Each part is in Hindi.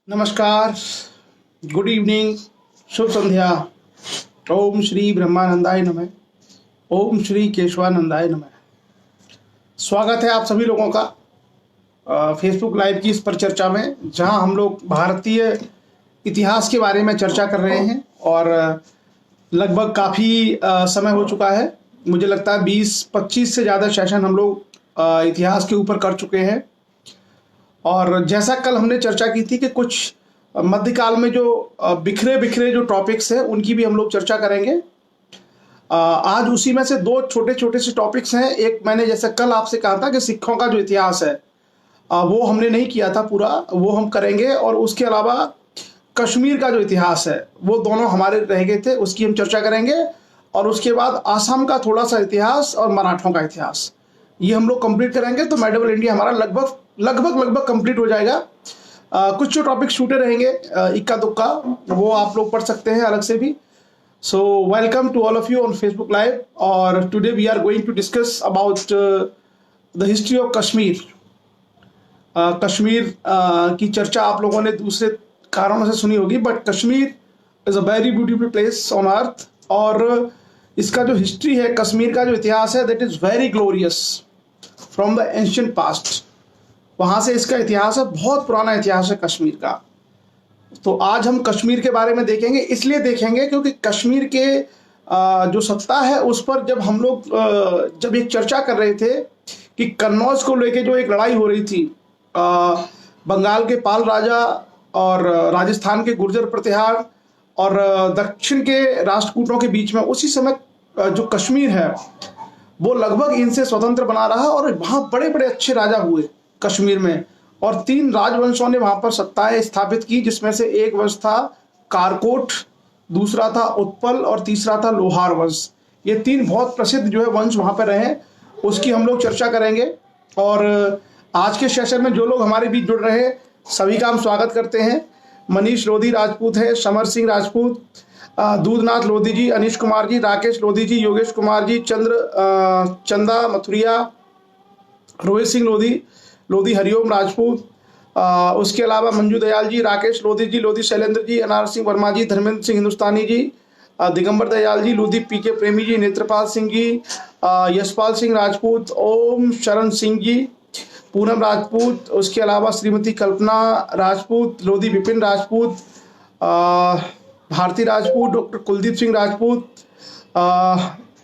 नमस्कार, गुड इवनिंग, शुभ संध्या। ओम श्री ब्रह्मानंदाय नमः। ओम श्री केशवानंदाय नमः। स्वागत है आप सभी लोगों का फेसबुक लाइव की इस पर चर्चा में, जहां हम लोग भारतीय इतिहास के बारे में चर्चा कर रहे हैं और लगभग काफ़ी समय हो चुका है। मुझे लगता है 20-25 से ज़्यादा सेशन हम लोग इतिहास के ऊपर कर चुके हैं। और जैसा कल हमने चर्चा की थी कि कुछ मध्यकाल में जो बिखरे बिखरे जो टॉपिक्स हैं उनकी भी हम लोग चर्चा करेंगे। आज उसी में से दो छोटे छोटे से टॉपिक्स हैं। एक मैंने जैसे कल आपसे कहा था कि सिखों का जो इतिहास है वो हमने नहीं किया था पूरा, वो हम करेंगे। और उसके अलावा कश्मीर का जो इतिहास है वो दोनों हमारे रह गए थे, उसकी हम चर्चा करेंगे। और उसके बाद आसाम का थोड़ा सा इतिहास और मराठों का इतिहास, ये हम लोग कंप्लीट करेंगे। तो मेडिवल इंडिया हमारा लगभग लगभग लगभग कंप्लीट हो जाएगा। कुछ जो टॉपिक छूटे रहेंगे इक्का दुक्का, वो आप लोग पढ़ सकते हैं अलग से भी। So welcome to all of you on Facebook live. और today we are going to discuss about the history of Kashmir. Kashmir की चर्चा आप लोगों ने दूसरे कारणों से सुनी होगी, but Kashmir is a very beautiful place on earth. और इसका जो हिस्ट्री है, कश्मीर का जो इतिहास है, that is very glorious from the ancient past. वहाँ से इसका इतिहास है, बहुत पुराना इतिहास है कश्मीर का। तो आज हम कश्मीर के बारे में देखेंगे, इसलिए देखेंगे क्योंकि कश्मीर के जो सत्ता है उस पर जब हम लोग जब एक चर्चा कर रहे थे कि कन्नौज को लेके जो एक लड़ाई हो रही थी बंगाल के पाल राजा और राजस्थान के गुर्जर प्रतिहार और दक्षिण के राष्ट्रकूटों के बीच में, उसी समय जो कश्मीर है वो लगभग इनसे स्वतंत्र बना रहा। और वहाँ बड़े बड़े अच्छे राजा हुए कश्मीर में, और 3 राजवंशों ने वहां पर सत्ताएं स्थापित की, जिसमें से एक वंश था कारकोट, दूसरा था उत्पल और तीसरा था लोहार वंश। ये 3 बहुत प्रसिद्ध जो है वंश वहां पर रहे, उसकी हम लोग चर्चा करेंगे। और आज के सेशन में जो लोग हमारे बीच जुड़ रहे हैं सभी का हम स्वागत करते हैं। मनीष लोधी राजपूत है, समर सिंह राजपूत, दूधनाथ लोधी जी, अनिश कुमार जी, राकेश लोधी जी, योगेश कुमार जी, चंदा मथुरिया, रोहित सिंह लोधी हरिओम राजपूत, उसके अलावा मंजू दयाल जी, राकेश लोधी जी, लोधी शैलेंद्र जी, अनार सिंह वर्मा जी, धर्मेंद्र सिंह हिंदुस्तानी जी, दिगंबर दयाल जी, लोधी पीके प्रेमी जी, नेत्रपाल सिंह जी, यशपाल सिंह राजपूत, ओम शरण सिंह जी, पूनम राजपूत, उसके अलावा श्रीमती कल्पना राजपूत, लोधी विपिन राजपूत, भारती राजपूत, डॉक्टर कुलदीप सिंह राजपूत,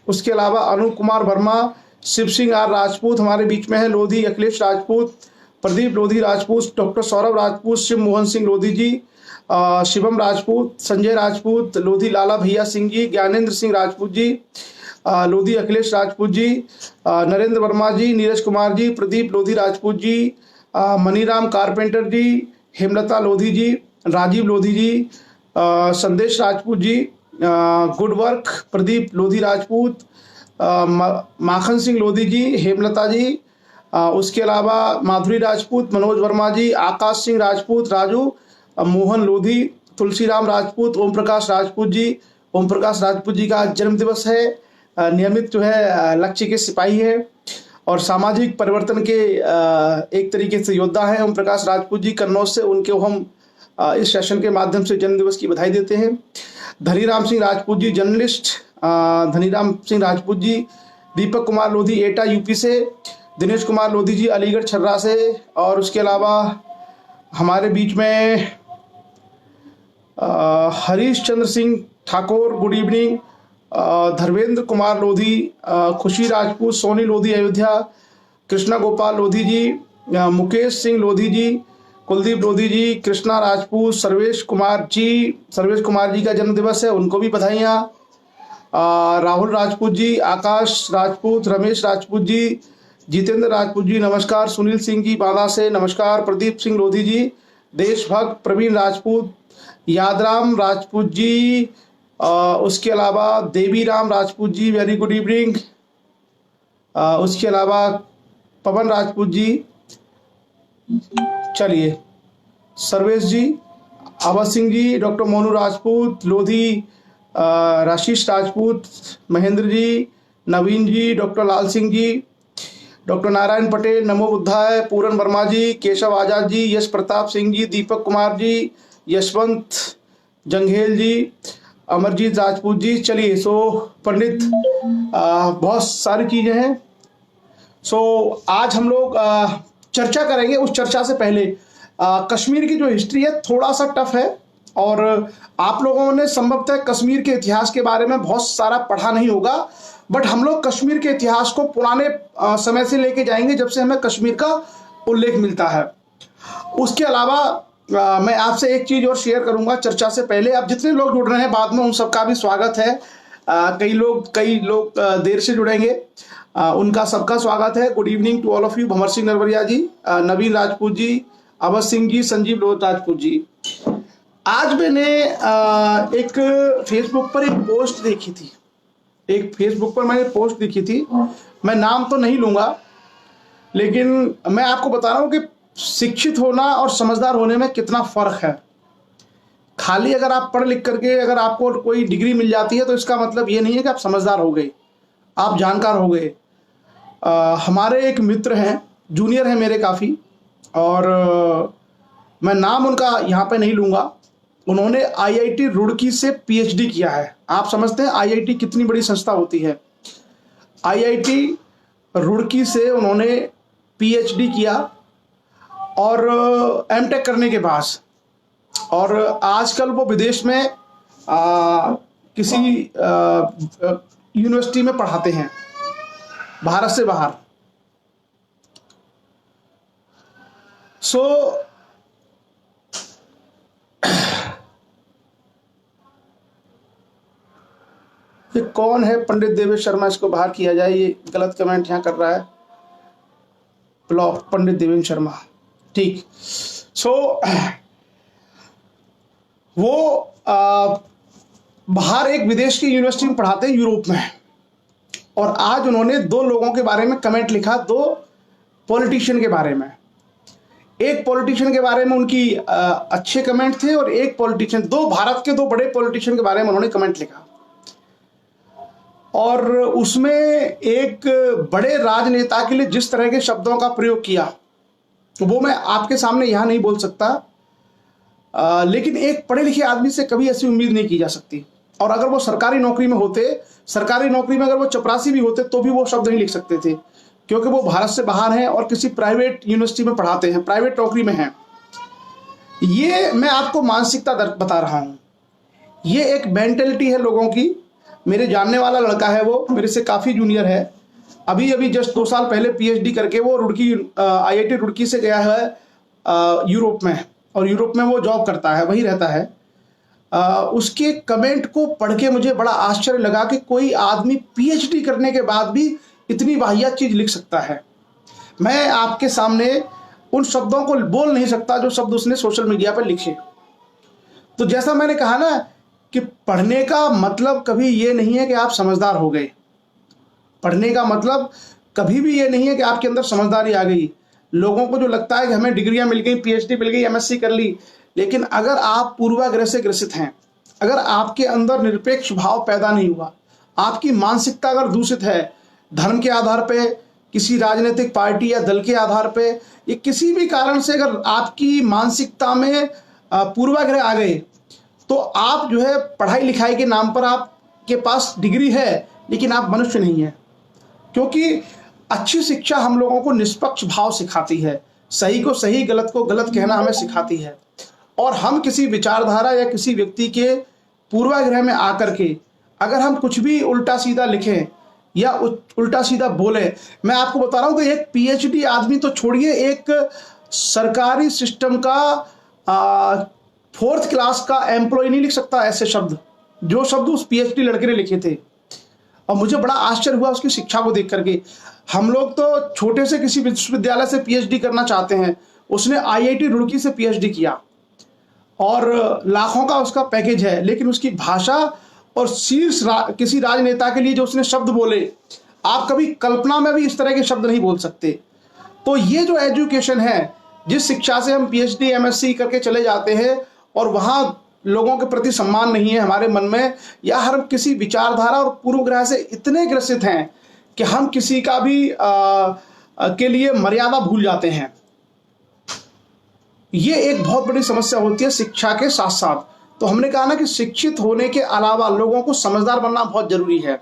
उसके अलावा अनु कुमार वर्मा, शिव सिंह आर राजपूत हमारे बीच में है, लोधी अखिलेश राजपूत, प्रदीप लोधी राजपूत, डॉक्टर सौरभ राजपूत, शिव मोहन सिंह लोधी जी, शिवम राजपूत, संजय राजपूत, लोधी लाला भैया सिंह जी, ज्ञानेंद्र सिंह राजपूत जी, लोधी अखिलेश राजपूत जी, नरेंद्र वर्मा जी, नीरज कुमार जी, प्रदीप लोधी राजपूत जी, मनीराम कारपेंटर जी, हेमलता लोधी जी, राजीव लोधी जी, संदेश राजपूत जी, गुड वर्क प्रदीप लोधी राजपूत, माखन सिंह लोधी जी, हेमलता जी, उसके अलावा माधुरी राजपूत, मनोज वर्मा जी, आकाश सिंह राजपूत, राजू, मोहन लोधी, तुलसीराम राजपूत, ओम प्रकाश राजपूत जी। ओम प्रकाश राजपूत जी का जन्म दिवस है। नियमित जो है लक्ष्य के सिपाही है और सामाजिक परिवर्तन के एक तरीके से योद्धा है ओम प्रकाश राजपूत जी कन्नौज से। उनको हम इस सेशन के माध्यम से जन्म दिवस की बधाई देते हैं। धनीराम सिंह राजपूत जी, जर्नलिस्ट धनीराम सिंह राजपूत जी, दीपक कुमार लोधी एटा यूपी से, दिनेश कुमार लोधी जी अलीगढ़ छर्रा से, और उसके अलावा हमारे बीच में हरीश चंद्र सिंह ठाकुर, गुड इवनिंग, धर्मेंद्र कुमार लोधी, खुशी राजपूत, सोनी लोधी अयोध्या, कृष्णा गोपाल लोधी जी, मुकेश सिंह लोधी जी, कुलदीप लोधी जी, कृष्णा राजपूत, सर्वेश कुमार जी का जन्म दिवस है, उनको भी बधाइयाँ। राहुल राजपूत जी, आकाश राजपूत, रमेश राजपूत जी, जितेंद्र राजपूत जी नमस्कार, सुनील सिंह जी बांदा से नमस्कार, प्रदीप सिंह लोधी जी, देशभक्त प्रवीण राजपूत, यादराम राजपूत जी, उसके अलावा देवी Ram Rajput ji, very good evening, उसके अलावा पवन राजपूत जी, चलिए सर्वेश जी, अवध सिंह जी, डॉक्टर मोनू राजपूत, लोधी राशीष राजपूत, महेंद्र जी, नवीन जी, डॉक्टर लाल सिंह जी, डॉक्टर नारायण पटेल, नमो बुद्धाय, पूरन वर्मा जी, केशव आजाद जी, यश प्रताप सिंह जी, दीपक कुमार जी, यशवंत जंघेल जी, अमरजीत राजपूत जी। चलिए, सो पंडित, बहुत सारी चीज़ें हैं। सो आज हम लोग चर्चा करेंगे। उस चर्चा से पहले कश्मीर की जो हिस्ट्री है थोड़ा सा टफ है, और आप लोगों ने संभवतः कश्मीर के इतिहास के बारे में बहुत सारा पढ़ा नहीं होगा, बट हम लोग कश्मीर के इतिहास को पुराने समय से लेके जाएंगे जब से हमें कश्मीर का उल्लेख मिलता है। उसके अलावा मैं आपसे एक चीज और शेयर करूंगा चर्चा से पहले। अब जितने लोग जुड़ रहे हैं बाद में, उन सबका भी स्वागत है। कई लोग देर से जुड़ेंगे, उनका सबका स्वागत है। Good evening to all of you. Bhanwar Singh Narwariya ji, Naveen Rajput ji, Awadh Singh ji, Sanjeev Lodh Rajput ji. आज मैंने एक फेसबुक पर एक पोस्ट देखी थी। मैं नाम तो नहीं लूंगा, लेकिन मैं आपको बता रहा हूं कि शिक्षित होना और समझदार होने में कितना फर्क है। खाली अगर आप पढ़ लिख करके अगर आपको कोई डिग्री मिल जाती है तो इसका मतलब ये नहीं है कि आप समझदार हो गए, आप जानकार हो गए। हमारे एक मित्र हैं, जूनियर हैं मेरे काफ़ी, और मैं नाम उनका यहाँ पे नहीं लूँगा। उन्होंने आईआईटी रुड़की से पीएचडी किया है। आप समझते हैं आईआईटी कितनी बड़ी संस्था होती है। आईआईटी रुड़की से उन्होंने पीएचडी किया और एमटेक करने के बाद, और आजकल वो विदेश में किसी यूनिवर्सिटी में पढ़ाते हैं, भारत से बाहर। सो ये कौन है? पंडित देवेश शर्मा, इसको बाहर किया जाए। ये गलत कमेंट यहाँ कर रहा है। ब्लॉक पंडित देवेश शर्मा, ठीक। सो वो बाहर एक विदेश की यूनिवर्सिटी में पढ़ाते हैं, यूरोप में। और आज उन्होंने दो लोगों के बारे में कमेंट लिखा, दो पॉलिटिशियन के बारे में। एक पॉलिटिशियन के बारे में उनकी अच्छे कमेंट थे, और एक पॉलिटिशियन, दो भारत के दो बड़े पॉलिटिशियन के बारे में उन्होंने कमेंट लिखा। और उसमें एक बड़े राजनेता के लिए जिस तरह के शब्दों का प्रयोग किया, वो मैं आपके सामने यहाँ नहीं बोल सकता, लेकिन एक पढ़े लिखे आदमी से कभी ऐसी उम्मीद नहीं की जा सकती। और अगर वो सरकारी नौकरी में होते, सरकारी नौकरी में अगर वो चपरासी भी होते तो भी वो शब्द नहीं लिख सकते थे, क्योंकि वो भारत से बाहर हैं और किसी प्राइवेट यूनिवर्सिटी में पढ़ाते हैं, प्राइवेट नौकरी में हैं। ये मैं आपको मानसिकता बता रहा हूँ। ये एक मेंटेलिटी है लोगों की। मेरे जानने वाला लड़का है, वो मेरे से काफ़ी जूनियर है। अभी जस्ट 2 साल पहले पीएचडी करके वो रुड़की, आईआईटी रुड़की से गया है यूरोप में, और यूरोप में वो जॉब करता है, वहीं रहता है। उसके कमेंट को पढ़ के मुझे बड़ा आश्चर्य लगा कि कोई आदमी पीएचडी करने के बाद भी इतनी वाहियात चीज़ लिख सकता है। मैं आपके सामने उन शब्दों को बोल नहीं सकता जो शब्द उसने सोशल मीडिया पर लिखे। तो जैसा मैंने कहा ना कि पढ़ने का मतलब कभी ये नहीं है कि आप समझदार हो गए। पढ़ने का मतलब कभी भी ये नहीं है कि आपके अंदर समझदारी आ गई। लोगों को जो लगता है कि हमें डिग्रियां मिल गई, पीएचडी मिल गई, एमएससी कर ली, लेकिन अगर आप पूर्वाग्रह से ग्रसित हैं, अगर आपके अंदर निरपेक्ष भाव पैदा नहीं हुआ, आपकी मानसिकता अगर दूषित है, धर्म के आधार पे, किसी राजनीतिक पार्टी या दल के आधार पे, या किसी भी कारण से अगर आपकी मानसिकता में पूर्वाग्रह आ गए, तो आप जो है पढ़ाई लिखाई के नाम पर आपके पास डिग्री है, लेकिन आप मनुष्य नहीं है। क्योंकि अच्छी शिक्षा हम लोगों को निष्पक्ष भाव सिखाती है, सही को सही, गलत को गलत कहना हमें सिखाती है। और हम किसी विचारधारा या किसी व्यक्ति के पूर्वाग्रह में आकर के अगर हम कुछ भी उल्टा सीधा लिखें या उल्टा सीधा बोले, मैं आपको बता रहा हूं कि एक पीएचडी आदमी तो छोड़िए, एक सरकारी सिस्टम का 4th क्लास का एम्प्लॉय नहीं लिख सकता ऐसे शब्द, जो शब्द उस पीएचडी लड़के ने लिखे थे। और मुझे बड़ा आश्चर्य हुआ उसकी शिक्षा को देख करके। हम लोग तो छोटे से किसी विश्वविद्यालय से पीएचडी करना चाहते हैं, उसने आईआईटी रुड़की से पीएचडी किया और लाखों का उसका पैकेज है, लेकिन उसकी भाषा और शीर्ष किसी राजनेता के लिए जो उसने शब्द बोले, आप कभी कल्पना में भी इस तरह के शब्द नहीं बोल सकते। तो ये जो एजुकेशन है, जिस शिक्षा से हम पीएचडी एमएससी करके चले जाते हैं और वहाँ लोगों के प्रति सम्मान नहीं है हमारे मन में, या हम किसी विचारधारा और पूर्वग्रह से इतने ग्रसित हैं कि हम किसी का भी के लिए मर्यादा भूल जाते हैं। ये एक बहुत बड़ी समस्या होती है शिक्षा के साथ साथ। तो हमने कहा ना कि शिक्षित होने के अलावा लोगों को समझदार बनना बहुत जरूरी है।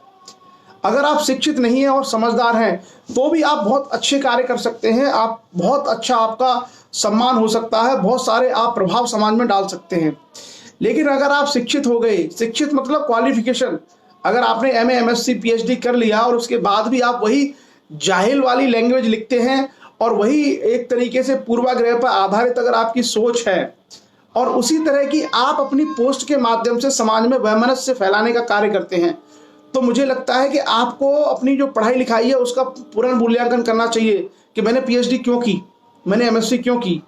अगर आप शिक्षित नहीं हैं और समझदार हैं तो भी आप बहुत अच्छे कार्य कर सकते हैं, आप बहुत अच्छा, आपका सम्मान हो सकता है, बहुत सारे आप प्रभाव समाज में डाल सकते हैं। लेकिन अगर आप शिक्षित हो गए, शिक्षित मतलब क्वालिफिकेशन, अगर आपने एमए, एमएससी, पीएचडी कर लिया और उसके बाद भी आप वही जाहिल वाली लैंग्वेज लिखते हैं और वही एक तरीके से पूर्वाग्रह पर आधारित अगर आपकी सोच है और उसी तरह की आप अपनी पोस्ट के माध्यम से समाज में वैमनस्य फैलाने का कार्य करते हैं, तो मुझे लगता है कि आपको अपनी जो पढ़ाई लिखाई है उसका पुनर्मूल्यांकन करना चाहिए कि मैंने पीएचडी क्यों की, मैंने एमएससी क्यों की,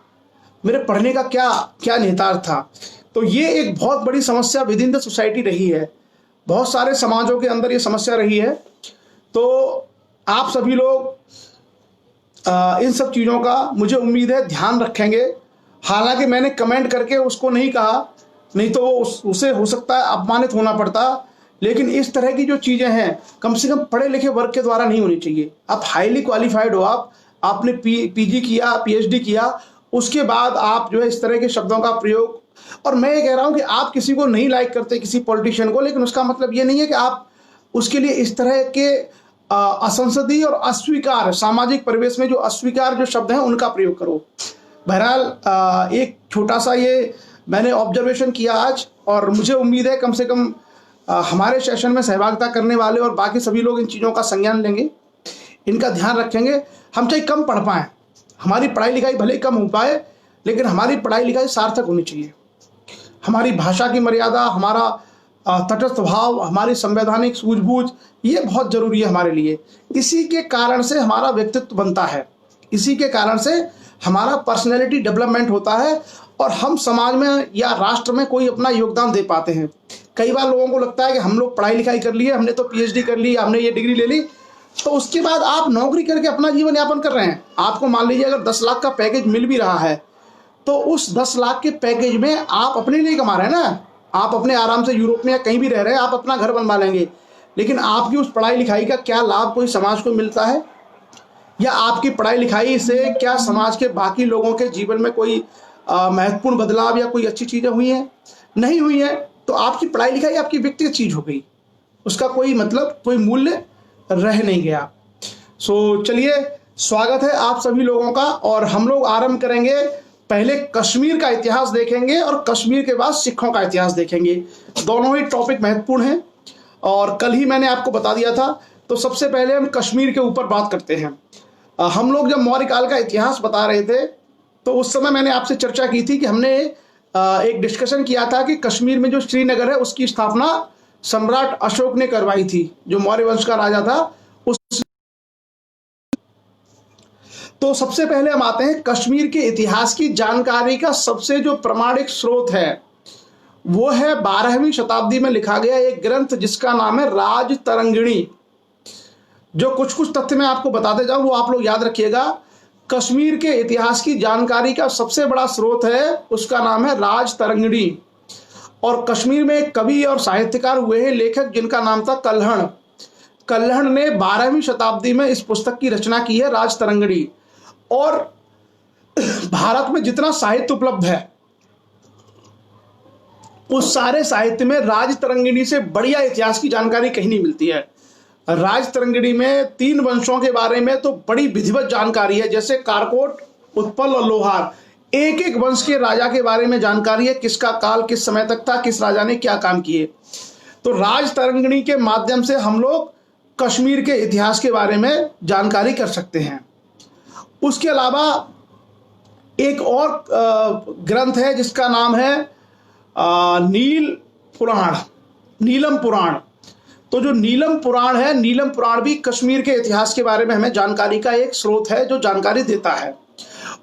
मेरे पढ़ने का क्या क्या निहितार्थ था। तो ये एक बहुत बड़ी समस्या विद इन द सोसाइटी रही है, बहुत सारे समाजों के अंदर ये समस्या रही है। तो आप सभी लोग इन सब चीज़ों का मुझे उम्मीद है ध्यान रखेंगे। हालांकि मैंने कमेंट करके उसको नहीं कहा, नहीं तो उसे हो सकता है अपमानित होना पड़ता, लेकिन इस तरह की जो चीज़ें हैं कम से कम पढ़े लिखे वर्ग के द्वारा नहीं होनी चाहिए। आप हाईली क्वालिफाइड हो, आपने पीजी किया, पीएचडी किया, उसके बाद आप जो है इस तरह के शब्दों का प्रयोग, और मैं ये कह रहा हूँ कि आप किसी को नहीं लाइक करते, किसी पॉलिटिशियन को, लेकिन उसका मतलब ये नहीं है कि आप उसके लिए इस तरह के असंसदीय और अस्वीकार, सामाजिक परिवेश में जो अस्वीकार जो शब्द हैं उनका प्रयोग करो। बहरहाल एक छोटा सा ये मैंने ऑब्जर्वेशन किया आज, और मुझे उम्मीद है कम से कम हमारे सेशन में सहभागिता करने वाले और बाकी सभी लोग इन चीज़ों का संज्ञान लेंगे, इनका ध्यान रखेंगे। हम चाहे कम पढ़ पाएँ, हमारी पढ़ाई लिखाई भले ही कम हो पाए, लेकिन हमारी पढ़ाई लिखाई सार्थक होनी चाहिए। हमारी भाषा की मर्यादा, हमारा तटस्थ भाव, हमारी संवैधानिक सूझबूझ, ये बहुत जरूरी है हमारे लिए। इसी के कारण से हमारा व्यक्तित्व बनता है, इसी के कारण से हमारा पर्सनैलिटी डेवलपमेंट होता है और हम समाज में या राष्ट्र में कोई अपना योगदान दे पाते हैं। कई बार लोगों को लगता है कि हम लोग पढ़ाई लिखाई कर लिए, हमने तो पीएचडी कर ली, हमने ये डिग्री ले ली, तो उसके बाद आप नौकरी करके अपना जीवन यापन कर रहे हैं। आपको मान लीजिए अगर 10 लाख का पैकेज मिल भी रहा है, तो उस 10 लाख के पैकेज में आप अपने लिए कमा रहे हैं ना, आप अपने आराम से यूरोप में या कहीं भी रह रहे हैं, आप अपना घर बनवा लेंगे, लेकिन आपकी उस पढ़ाई लिखाई का क्या लाभ कोई समाज को मिलता है? या आपकी पढ़ाई लिखाई से क्या समाज के बाकी लोगों के जीवन में कोई महत्वपूर्ण बदलाव या कोई अच्छी चीज़ें हुई हैं? नहीं हुई है। तो आपकी पढ़ाई लिखाई आपकी व्यक्तिगत चीज़ हो गई, उसका कोई मतलब, कोई मूल्य रह नहीं गया। सो चलिए, स्वागत है आप सभी लोगों का, और हम लोग आरंभ करेंगे। पहले कश्मीर का इतिहास देखेंगे और कश्मीर के बाद सिखों का इतिहास देखेंगे। दोनों ही टॉपिक महत्वपूर्ण हैं और कल ही मैंने आपको बता दिया था। तो सबसे पहले हम कश्मीर के ऊपर बात करते हैं। हम लोग जब मौर्य काल का इतिहास बता रहे थे तो उस समय मैंने आपसे चर्चा की थी कि हमने एक डिस्कशन किया था कि कश्मीर में जो श्रीनगर है उसकी स्थापना सम्राट अशोक ने करवाई थी, जो मौर्य वंश का राजा था। तो सबसे पहले हम आते हैं कश्मीर के इतिहास की जानकारी का सबसे जो प्रमाणिक स्रोत है वो है 12वीं शताब्दी में लिखा गया एक ग्रंथ जिसका नाम है राजतरंगिणी। जो कुछ कुछ तथ्य मैं आपको बताते जाऊं वो आप लोग याद रखिएगा। कश्मीर के इतिहास की जानकारी का सबसे बड़ा स्रोत है, उसका नाम है राजतरंगिणी। और कश्मीर में एक कवि और साहित्यकार हुए हैं, लेखक, जिनका नाम था कल्हण। कल्हण ने 12वीं शताब्दी में इस पुस्तक की रचना की है, राजतरंगिणी। और भारत में जितना साहित्य उपलब्ध है उस सारे साहित्य में राजतरंगिणी से बढ़िया इतिहास की जानकारी कहीं नहीं मिलती है। राजतरंगिणी में 3 वंशों के बारे में तो बड़ी विधिवत जानकारी है, जैसे कारकोट, उत्पल और लोहार। एक एक वंश के राजा के बारे में जानकारी है, किसका काल किस समय तक था, किस राजा ने क्या काम किए। तो राजतरंगिणी के माध्यम से हम लोग कश्मीर के इतिहास के बारे में जानकारी कर सकते हैं। उसके अलावा एक और ग्रंथ है जिसका नाम है नीलम पुराण। तो जो नीलम पुराण है, नीलम पुराण भी कश्मीर के इतिहास के बारे में हमें जानकारी का एक स्रोत है जो जानकारी देता है।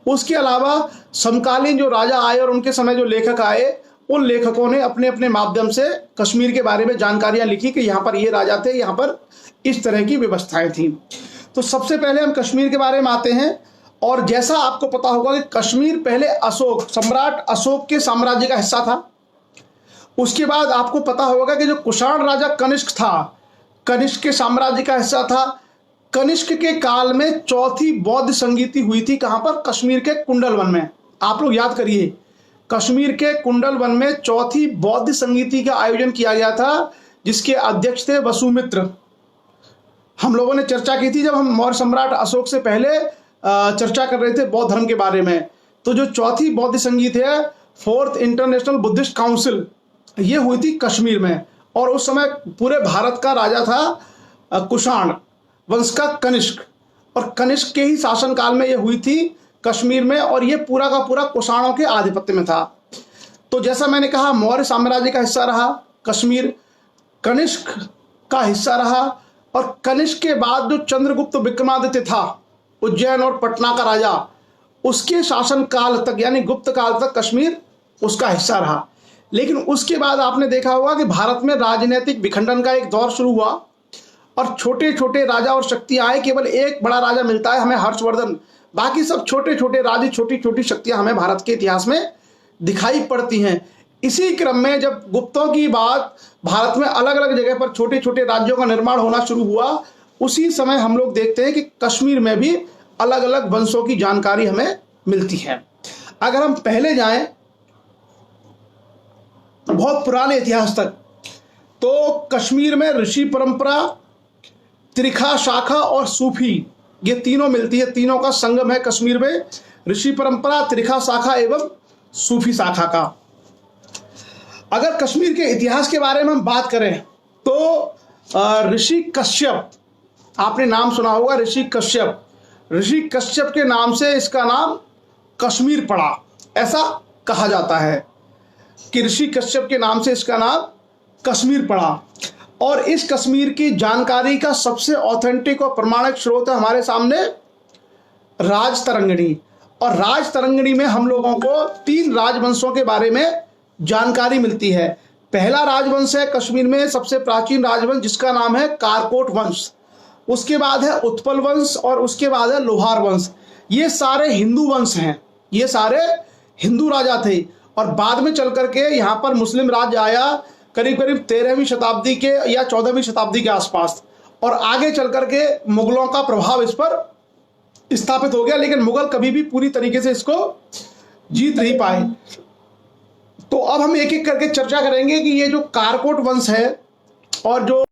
उसके अलावा समकालीन जो राजा आए और उनके समय जो लेखक आए, उन लेखकों ने अपने अपने माध्यम से कश्मीर के बारे में जानकारियां लिखी कि यहाँ पर ये राजा थे, यहाँ पर इस तरह की व्यवस्थाएं थी। तो सबसे पहले हम कश्मीर के बारे में आते हैं। और जैसा आपको पता होगा कि कश्मीर पहले सम्राट अशोक के साम्राज्य का हिस्सा था। उसके बाद आपको पता होगा कि जो कुषाण राजा कनिष्क था, कनिष्क के साम्राज्य का हिस्सा था। कनिष्क के काल में चौथी बौद्ध संगीति हुई थी। कहां पर? कश्मीर के कुंडल वन में। आप लोग याद करिए, कश्मीर के कुंडल वन में चौथी बौद्ध संगीति का आयोजन किया गया था, जिसके अध्यक्ष थे वसुमित्र। हम लोगों ने चर्चा की थी जब हम मौर्य सम्राट अशोक से पहले चर्चा कर रहे थे बौद्ध धर्म के बारे में। तो जो चौथी बौद्ध संगीत है, फोर्थ इंटरनेशनल बुद्धिस्ट काउंसिल, ये हुई थी कश्मीर में। और उस समय पूरे भारत का राजा था कुषाण वंश का कनिष्क, और कनिष्क के ही शासनकाल में ये हुई थी कश्मीर में, और ये पूरा का पूरा कुषाणों के आधिपत्य में था। तो जैसा मैंने कहा, मौर्य साम्राज्य का हिस्सा रहा कश्मीर, कनिष्क का हिस्सा रहा, और कनिष्क के बाद जो चंद्रगुप्त विक्रमादित्य था, उज्जैन और पटना का राजा, उसके शासन काल तक यानी गुप्त काल तक कश्मीर उसका हिस्सा रहा। लेकिन उसके बाद आपने देखा होगा कि भारत में राजनीतिक विखंडन का एक दौर शुरू हुआ, और छोटे छोटे राजा और शक्तियां आए। केवल एक बड़ा राजा मिलता है हमें, हर्षवर्धन। बाकी सब छोटे छोटे राज्य, छोटी छोटी शक्तियां हमें भारत के इतिहास में दिखाई पड़ती हैं। इसी क्रम में जब गुप्तों की बात, भारत में अलग अलग जगह पर छोटे छोटे राज्यों का निर्माण होना शुरू हुआ, उसी समय हम लोग देखते हैं कि कश्मीर में भी अलग अलग वंशों की जानकारी हमें मिलती है। अगर हम पहले जाएं बहुत पुराने इतिहास तक, तो कश्मीर में ऋषि परंपरा, त्रिखा शाखा और सूफी, ये तीनों मिलती है। तीनों का संगम है कश्मीर में, ऋषि परंपरा, त्रिखा शाखा एवं सूफी शाखा का। अगर कश्मीर के इतिहास के बारे में हम बात करें तो ऋषि कश्यप, आपने नाम सुना होगा, ऋषि कश्यप। ऋषि कश्यप के नाम से इसका नाम कश्मीर पड़ा, ऐसा कहा जाता है कि ऋषि कश्यप के नाम से इसका नाम कश्मीर पड़ा। और इस कश्मीर की जानकारी का सबसे ऑथेंटिक और प्रमाणिक स्रोत है हमारे सामने राजतरंगिणी। और राजतरंगिणी में हम लोगों को 3 राजवंशों के बारे में जानकारी मिलती है। पहला राजवंश है कश्मीर में सबसे प्राचीन राजवंश, जिसका नाम है कारकोट वंश। उसके बाद है उत्पल वंश, और उसके बाद है लोहार वंश। ये सारे हिंदू वंश हैं, ये सारे हिंदू राजा थे। और बाद में चल करके यहाँ पर मुस्लिम राज्य आया, करीब करीब 13वीं शताब्दी के या 14वीं शताब्दी के आसपास, और आगे चल करके मुगलों का प्रभाव इस पर स्थापित हो गया। लेकिन मुगल कभी भी पूरी तरीके से इसको जीत नहीं पाए। तो अब हम एक एक करके चर्चा करेंगे कि ये जो कारकोट वंश है, और जो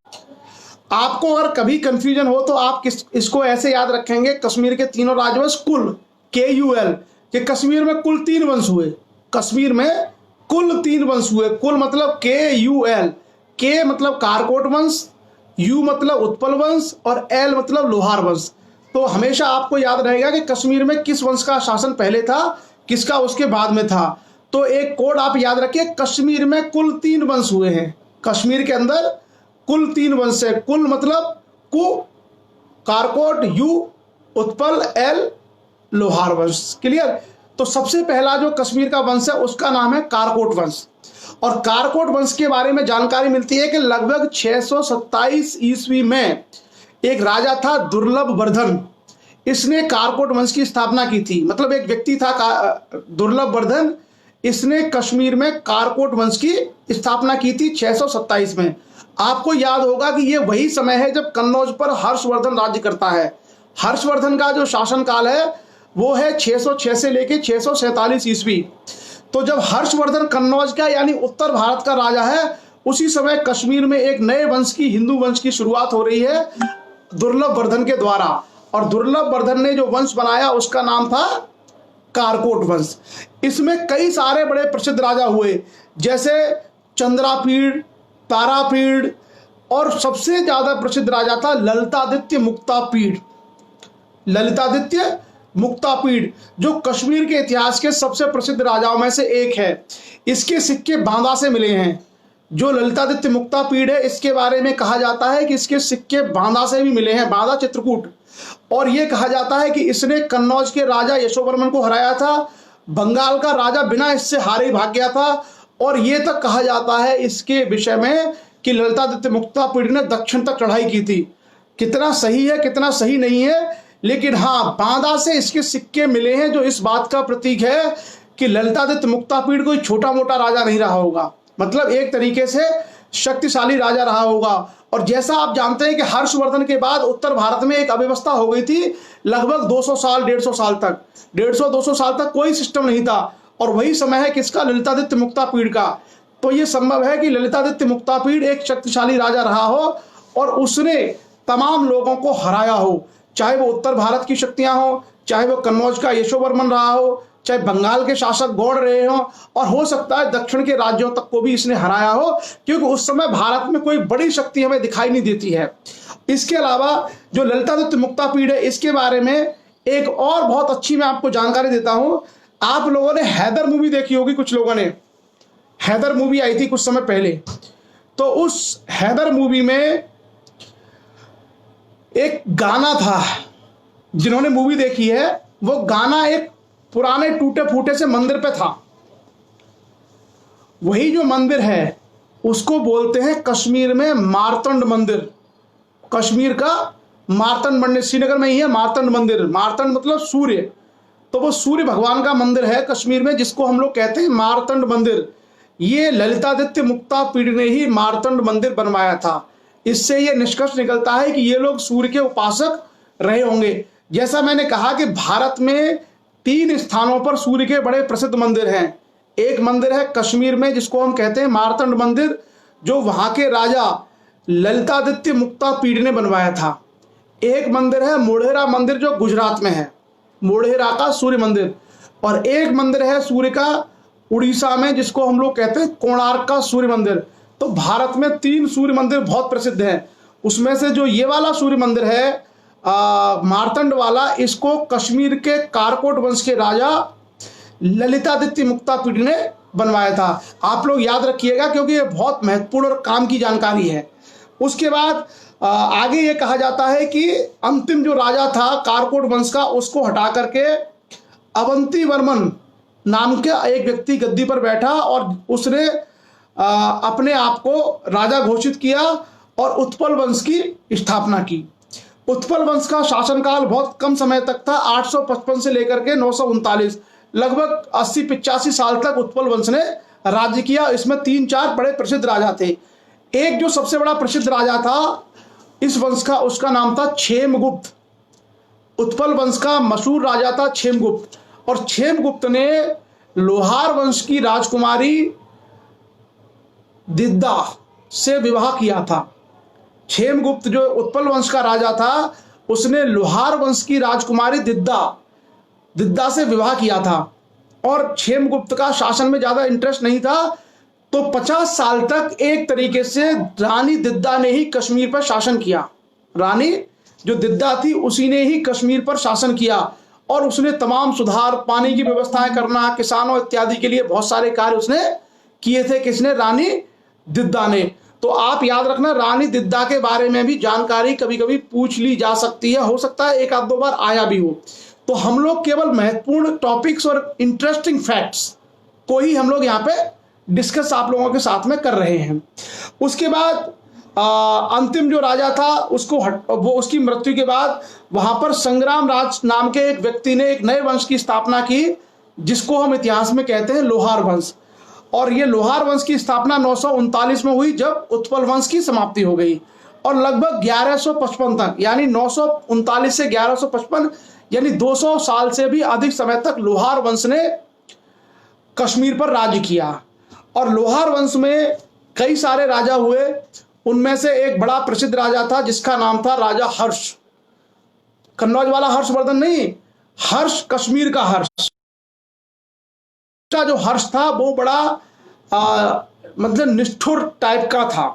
आपको अगर कभी कंफ्यूजन हो तो आप इसको ऐसे याद रखेंगे, कश्मीर के तीनों राजवंश कुल KUL, कि कश्मीर में कुल 3 वंश हुए। कश्मीर में कुल 3 वंश हुए। कुल मतलब KUL, के मतलब कारकोट वंश, U मतलब उत्पल वंश, और L मतलब लोहार वंश। तो हमेशा आपको याद रहेगा कि कश्मीर में किस वंश का शासन पहले था, किसका उसके बाद में था। तो एक कोड आप याद रखिए, कश्मीर में कुल 3 वंश हुए हैं। कश्मीर के अंदर कुल 3 वंश है। कुल मतलब कु, कारकोट, U, उत्पल, L, लोहार वंश। क्लियर? तो सबसे पहला जो कश्मीर का वंश है उसका नाम है कारकोट वंश। और कारकोट वंश के बारे में जानकारी मिलती है कि लगभग 627 ईस्वी में एक राजा था दुर्लभ वर्धन, इसने कारकोट वंश की स्थापना की थी। मतलब एक व्यक्ति था दुर्लभ वर्धन, इसने कश्मीर में कारकोट वंश की स्थापना की थी 627 में। आपको याद होगा कि ये वही समय है जब कन्नौज पर हर्षवर्धन राज्य करता है। हर्षवर्धन का जो शासनकाल है वो है 606 से लेके 647 ईस्वी। तो जब हर्षवर्धन कन्नौज का यानी उत्तर भारत का राजा है, उसी समय कश्मीर में एक नए वंश की, हिंदू वंश की शुरुआत हो रही है दुर्लभ वर्धन के द्वारा। और दुर्लभ वर्धन ने जो वंश बनाया उसका नाम था कारकोट वंश। इसमें कई सारे बड़े प्रसिद्ध राजा हुए, जैसे चंद्रापीड़, तारापीड़, और सबसे ज्यादा प्रसिद्ध राजा था ललितादित्य मुक्तापीड़। ललितादित्य मुक्तापीड़ जो कश्मीर के इतिहास के सबसे प्रसिद्ध राजाओं में से एक है। इसके सिक्के बांदा से मिले हैं। जो ललितादित्य मुक्तापीड़ है, इसके बारे में कहा जाता है कि इसके सिक्के बांदा से भी मिले हैं, बांदा चित्रकूट। और यह कहा जाता है कि इसने कन्नौज के राजा यशोवर्मन को हराया था। बंगाल का राजा बिना इससे हारे भाग गया था। और यह तक कहा जाता है इसके विषय में कि ललितादित्य मुक्तापीड़ ने दक्षिण तक चढ़ाई की थी। कितना सही है कितना सही नहीं है, लेकिन हाँ, बांदा से इसके सिक्के मिले हैं, जो इस बात का प्रतीक है कि ललितादित्य मुक्तापीड़ कोई छोटा मोटा राजा नहीं रहा होगा। मतलब एक तरीके से शक्तिशाली राजा रहा होगा। और जैसा आप जानते हैं कि हर्षवर्धन के बाद उत्तर भारत में एक अव्यवस्था हो गई थी लगभग 200 साल 150 साल तक, 150-200 साल तक कोई सिस्टम नहीं था। और वही समय है किसका, ललितादित्य मुक्तापीड़ का। तो ये संभव है कि ललितादित्य मुक्तापीड़ एक शक्तिशाली राजा रहा हो और उसने तमाम लोगों को हराया हो, चाहे वो उत्तर भारत की शक्तियां हो, चाहे वो कन्नौज का यशोवर्मन रहा हो, चाहे बंगाल के शासक गौड़ रहे हो, और हो सकता है दक्षिण के राज्यों तक को भी इसने हराया हो, क्योंकि उस समय भारत में कोई बड़ी शक्ति हमें दिखाई नहीं देती है। इसके अलावा जो ललितादित्य मुक्तापीड़ है, इसके बारे में एक और बहुत अच्छी मैं आपको जानकारी देता हूं। आप लोगों ने हैदर मूवी देखी होगी, कुछ लोगों ने हैदर मूवी आई थी कुछ समय पहले। तो उस हैदर मूवी में एक गाना था, जिन्होंने मूवी देखी है वो गाना एक पुराने टूटे फूटे से मंदिर पे था। वही जो मंदिर है उसको बोलते हैं कश्मीर में मार्तंड मंदिर। कश्मीर का मार्तंड मंदिर, श्रीनगर में ही है मार्तंड मंदिर। मार्तंड मतलब सूर्य, तो वो सूर्य भगवान का मंदिर है कश्मीर में, जिसको हम लोग कहते हैं मार्तंड मंदिर। ये ललितादित्य मुक्तापीड़ ने ही मार्तंड मंदिर बनवाया था। इससे ये निष्कर्ष निकलता है कि ये लोग सूर्य के उपासक रहे होंगे। जैसा मैंने कहा कि भारत में 3 स्थानों पर सूर्य के बड़े प्रसिद्ध मंदिर हैं। एक मंदिर है कश्मीर में जिसको हम कहते हैं मार्तंड मंदिर, जो वहां के राजा ललितादित्य मुक्तापीड़ ने बनवाया था। एक मंदिर है मोढेरा मंदिर जो गुजरात में है, मोढेरा का सूर्य मंदिर। और एक मंदिर है सूर्य का उड़ीसा में, जिसको हम लोग कहते हैं कोणार्क का सूर्य मंदिर। तो भारत में 3 सूर्य मंदिर बहुत प्रसिद्ध हैं। उसमें से जो ये वाला सूर्य मंदिर है मार्तंड वाला, इसको कश्मीर के कारकोट वंश के राजा ललितादित्य मुक्तापीड़ ने बनवाया था। आप लोग याद रखिएगा क्योंकि ये बहुत महत्वपूर्ण और काम की जानकारी है। उसके बाद आगे ये कहा जाता है कि अंतिम जो राजा था कारकोट वंश का, उसको हटा करके अवंती वर्मन नाम के एक व्यक्ति गद्दी पर बैठा और उसने अपने आप को राजा घोषित किया और उत्पल वंश की स्थापना की। उत्पल वंश का शासनकाल बहुत कम समय तक था, 855 से लेकर के 939, लगभग 80-85 साल तक उत्पल वंश ने राज्य किया। इसमें 3-4 बड़े प्रसिद्ध राजा थे। एक जो सबसे बड़ा प्रसिद्ध राजा था इस वंश का, उसका नाम था क्षेमगुप्त। उत्पल वंश का मशहूर राजा था क्षेमगुप्त, और क्षेमगुप्त ने लोहार वंश की राजकुमारी दिद्दा से विवाह किया था। क्षेमगुप्त जो उत्पल वंश का राजा था, उसने लोहार वंश की राजकुमारी दिद्दा से विवाह किया था। और क्षेमगुप्त का शासन में ज्यादा इंटरेस्ट नहीं था, तो 50 साल तक एक तरीके से रानी दिद्दा ने ही कश्मीर पर शासन किया। रानी जो दिद्दा थी उसी ने ही कश्मीर पर शासन किया, और उसने तमाम सुधार, पानी की व्यवस्थाएं करना, किसानों इत्यादि के लिए बहुत सारे कार्य उसने किए थे। किसने? रानी दिद्दा ने। तो आप याद रखना, रानी दिद्दा के बारे में भी जानकारी कभी कभी पूछ ली जा सकती है, हो सकता है 1-2 बार आया भी हो। तो हम लोग केवल महत्वपूर्ण टॉपिक्स और इंटरेस्टिंग फैक्ट्स को ही हम लोग यहाँ पे डिस्कस आप लोगों के साथ में कर रहे हैं। उसके बाद अंतिम जो राजा था वो उसकी मृत्यु के बाद वहां पर संग्राम राज नाम के एक व्यक्ति ने एक नए वंश की स्थापना की, जिसको हम इतिहास में कहते हैं लोहार वंश। और ये लोहार वंश की स्थापना 939 में हुई, जब उत्पल वंश की समाप्ति हो गई। और लगभग 1155 तक, यानी 939 से 1155, यानी 200 साल से भी अधिक समय तक लोहार वंश ने कश्मीर पर राज्य किया। और लोहार वंश में कई सारे राजा हुए। उनमें से एक बड़ा प्रसिद्ध राजा था जिसका नाम था राजा हर्ष। कन्नौज वाला हर्षवर्धन नहीं, हर्ष कश्मीर का हर्ष। जो हर्ष था वो बड़ा मतलब निष्ठुर टाइप का था,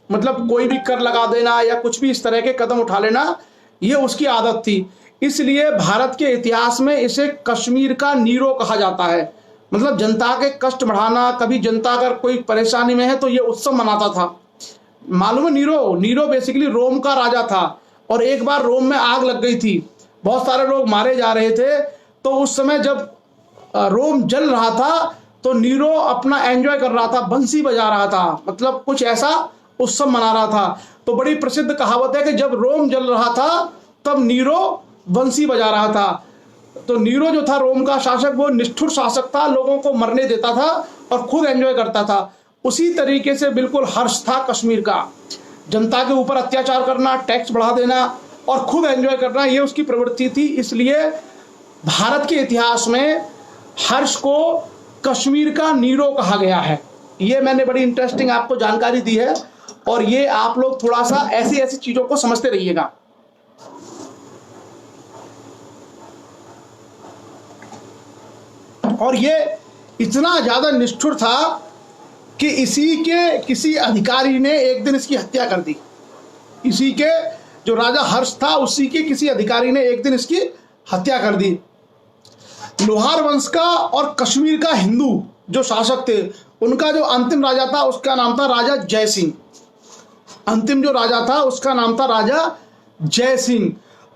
मतलब कोई भी कर लगा देना या कुछ भी इस तरह के कदम उठा लेना, ये उसकी आदत थी। इसलिए भारत के इतिहास में इसे कश्मीर का नीरो कहा जाता है। मतलब जनता के कष्ट बढ़ाना, कभी जनता अगर कोई परेशानी में है तो ये उत्सव मनाता था। मालूम है, नीरो बेसिकली रोम का राजा था। और एक बार रोम में आग लग गई थी, बहुत सारे लोग मारे जा रहे थे। तो उस समय जब रोम जल रहा था तो नीरो अपना एंजॉय कर रहा था, बंसी बजा रहा था, मतलब कुछ ऐसा उत्सव मना रहा था। तो बड़ी प्रसिद्ध कहावत है कि जब रोम जल रहा था तब नीरो बंसी बजा रहा था। तो नीरो जो था रोम का शासक, वो निष्ठुर शासक था, लोगों को मरने देता था और खुद एंजॉय करता था। उसी तरीके से बिल्कुल हर्ष था कश्मीर का। जनता के ऊपर अत्याचार करना, टैक्स बढ़ा देना और खुद एंजॉय करना, ये उसकी प्रवृत्ति थी। इसलिए भारत के इतिहास में हर्ष को कश्मीर का नीरो कहा गया है। ये मैंने बड़ी इंटरेस्टिंग आपको जानकारी दी है, और ये आप लोग थोड़ा सा ऐसी ऐसी चीजों को समझते रहिएगा। और ये इतना ज्यादा निष्ठुर था कि इसी के किसी अधिकारी ने एक दिन इसकी हत्या कर दी। इसी के जो राजा हर्ष था, उसी के किसी अधिकारी ने एक दिन इसकी हत्या कर दी। लोहार वंश का और कश्मीर का हिंदू जो शासक थे, उनका जो अंतिम राजा था उसका नाम था राजा जय सिंह। अंतिम जो राजा था उसका नाम था राजा जय सिंह।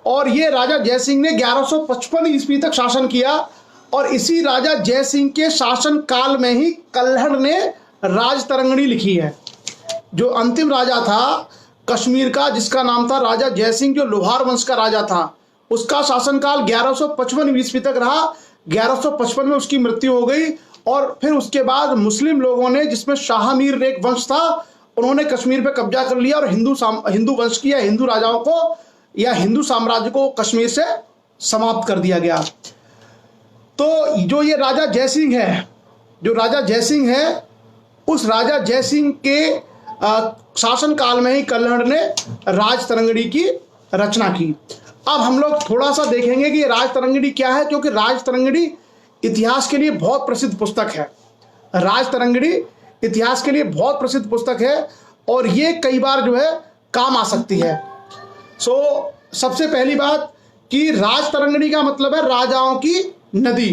और ये राजा जय सिंह ने 1155 ईस्वी तक शासन किया, और इसी राजा जय सिंह के शासन काल में ही कल्हड़ ने राजतरंगिणी लिखी है। जो अंतिम राजा था कश्मीर का, जिसका नाम था राजा जय सिंह, जो लोहार वंश का राजा था, उसका शासनकाल 1155 ईस्वी तक रहा। 1155 में उसकी मृत्यु हो गई, और फिर उसके बाद मुस्लिम लोगों ने, जिसमें शाह मीर एक वंश था, उन्होंने कश्मीर पे कब्जा कर लिया और हिंदू वंश की या हिंदू राजाओं को या हिंदू साम्राज्य को कश्मीर से समाप्त कर दिया गया। तो जो ये राजा जय सिंह है, जो राजा जय सिंह है, उस राजा जय सिंह के शासन काल में ही कल्हड़ ने राजतरंगिणी की रचना की। अब हम लोग थोड़ा सा देखेंगे कि राजतरंगिणी क्या है, क्योंकि राजतरंगिणी इतिहास के लिए बहुत प्रसिद्ध पुस्तक है। राजतरंगिणी इतिहास के लिए बहुत प्रसिद्ध पुस्तक है, और ये कई बार जो है काम आ सकती है। सबसे पहली बात कि राजतरंगिणी का मतलब है राजाओं की नदी।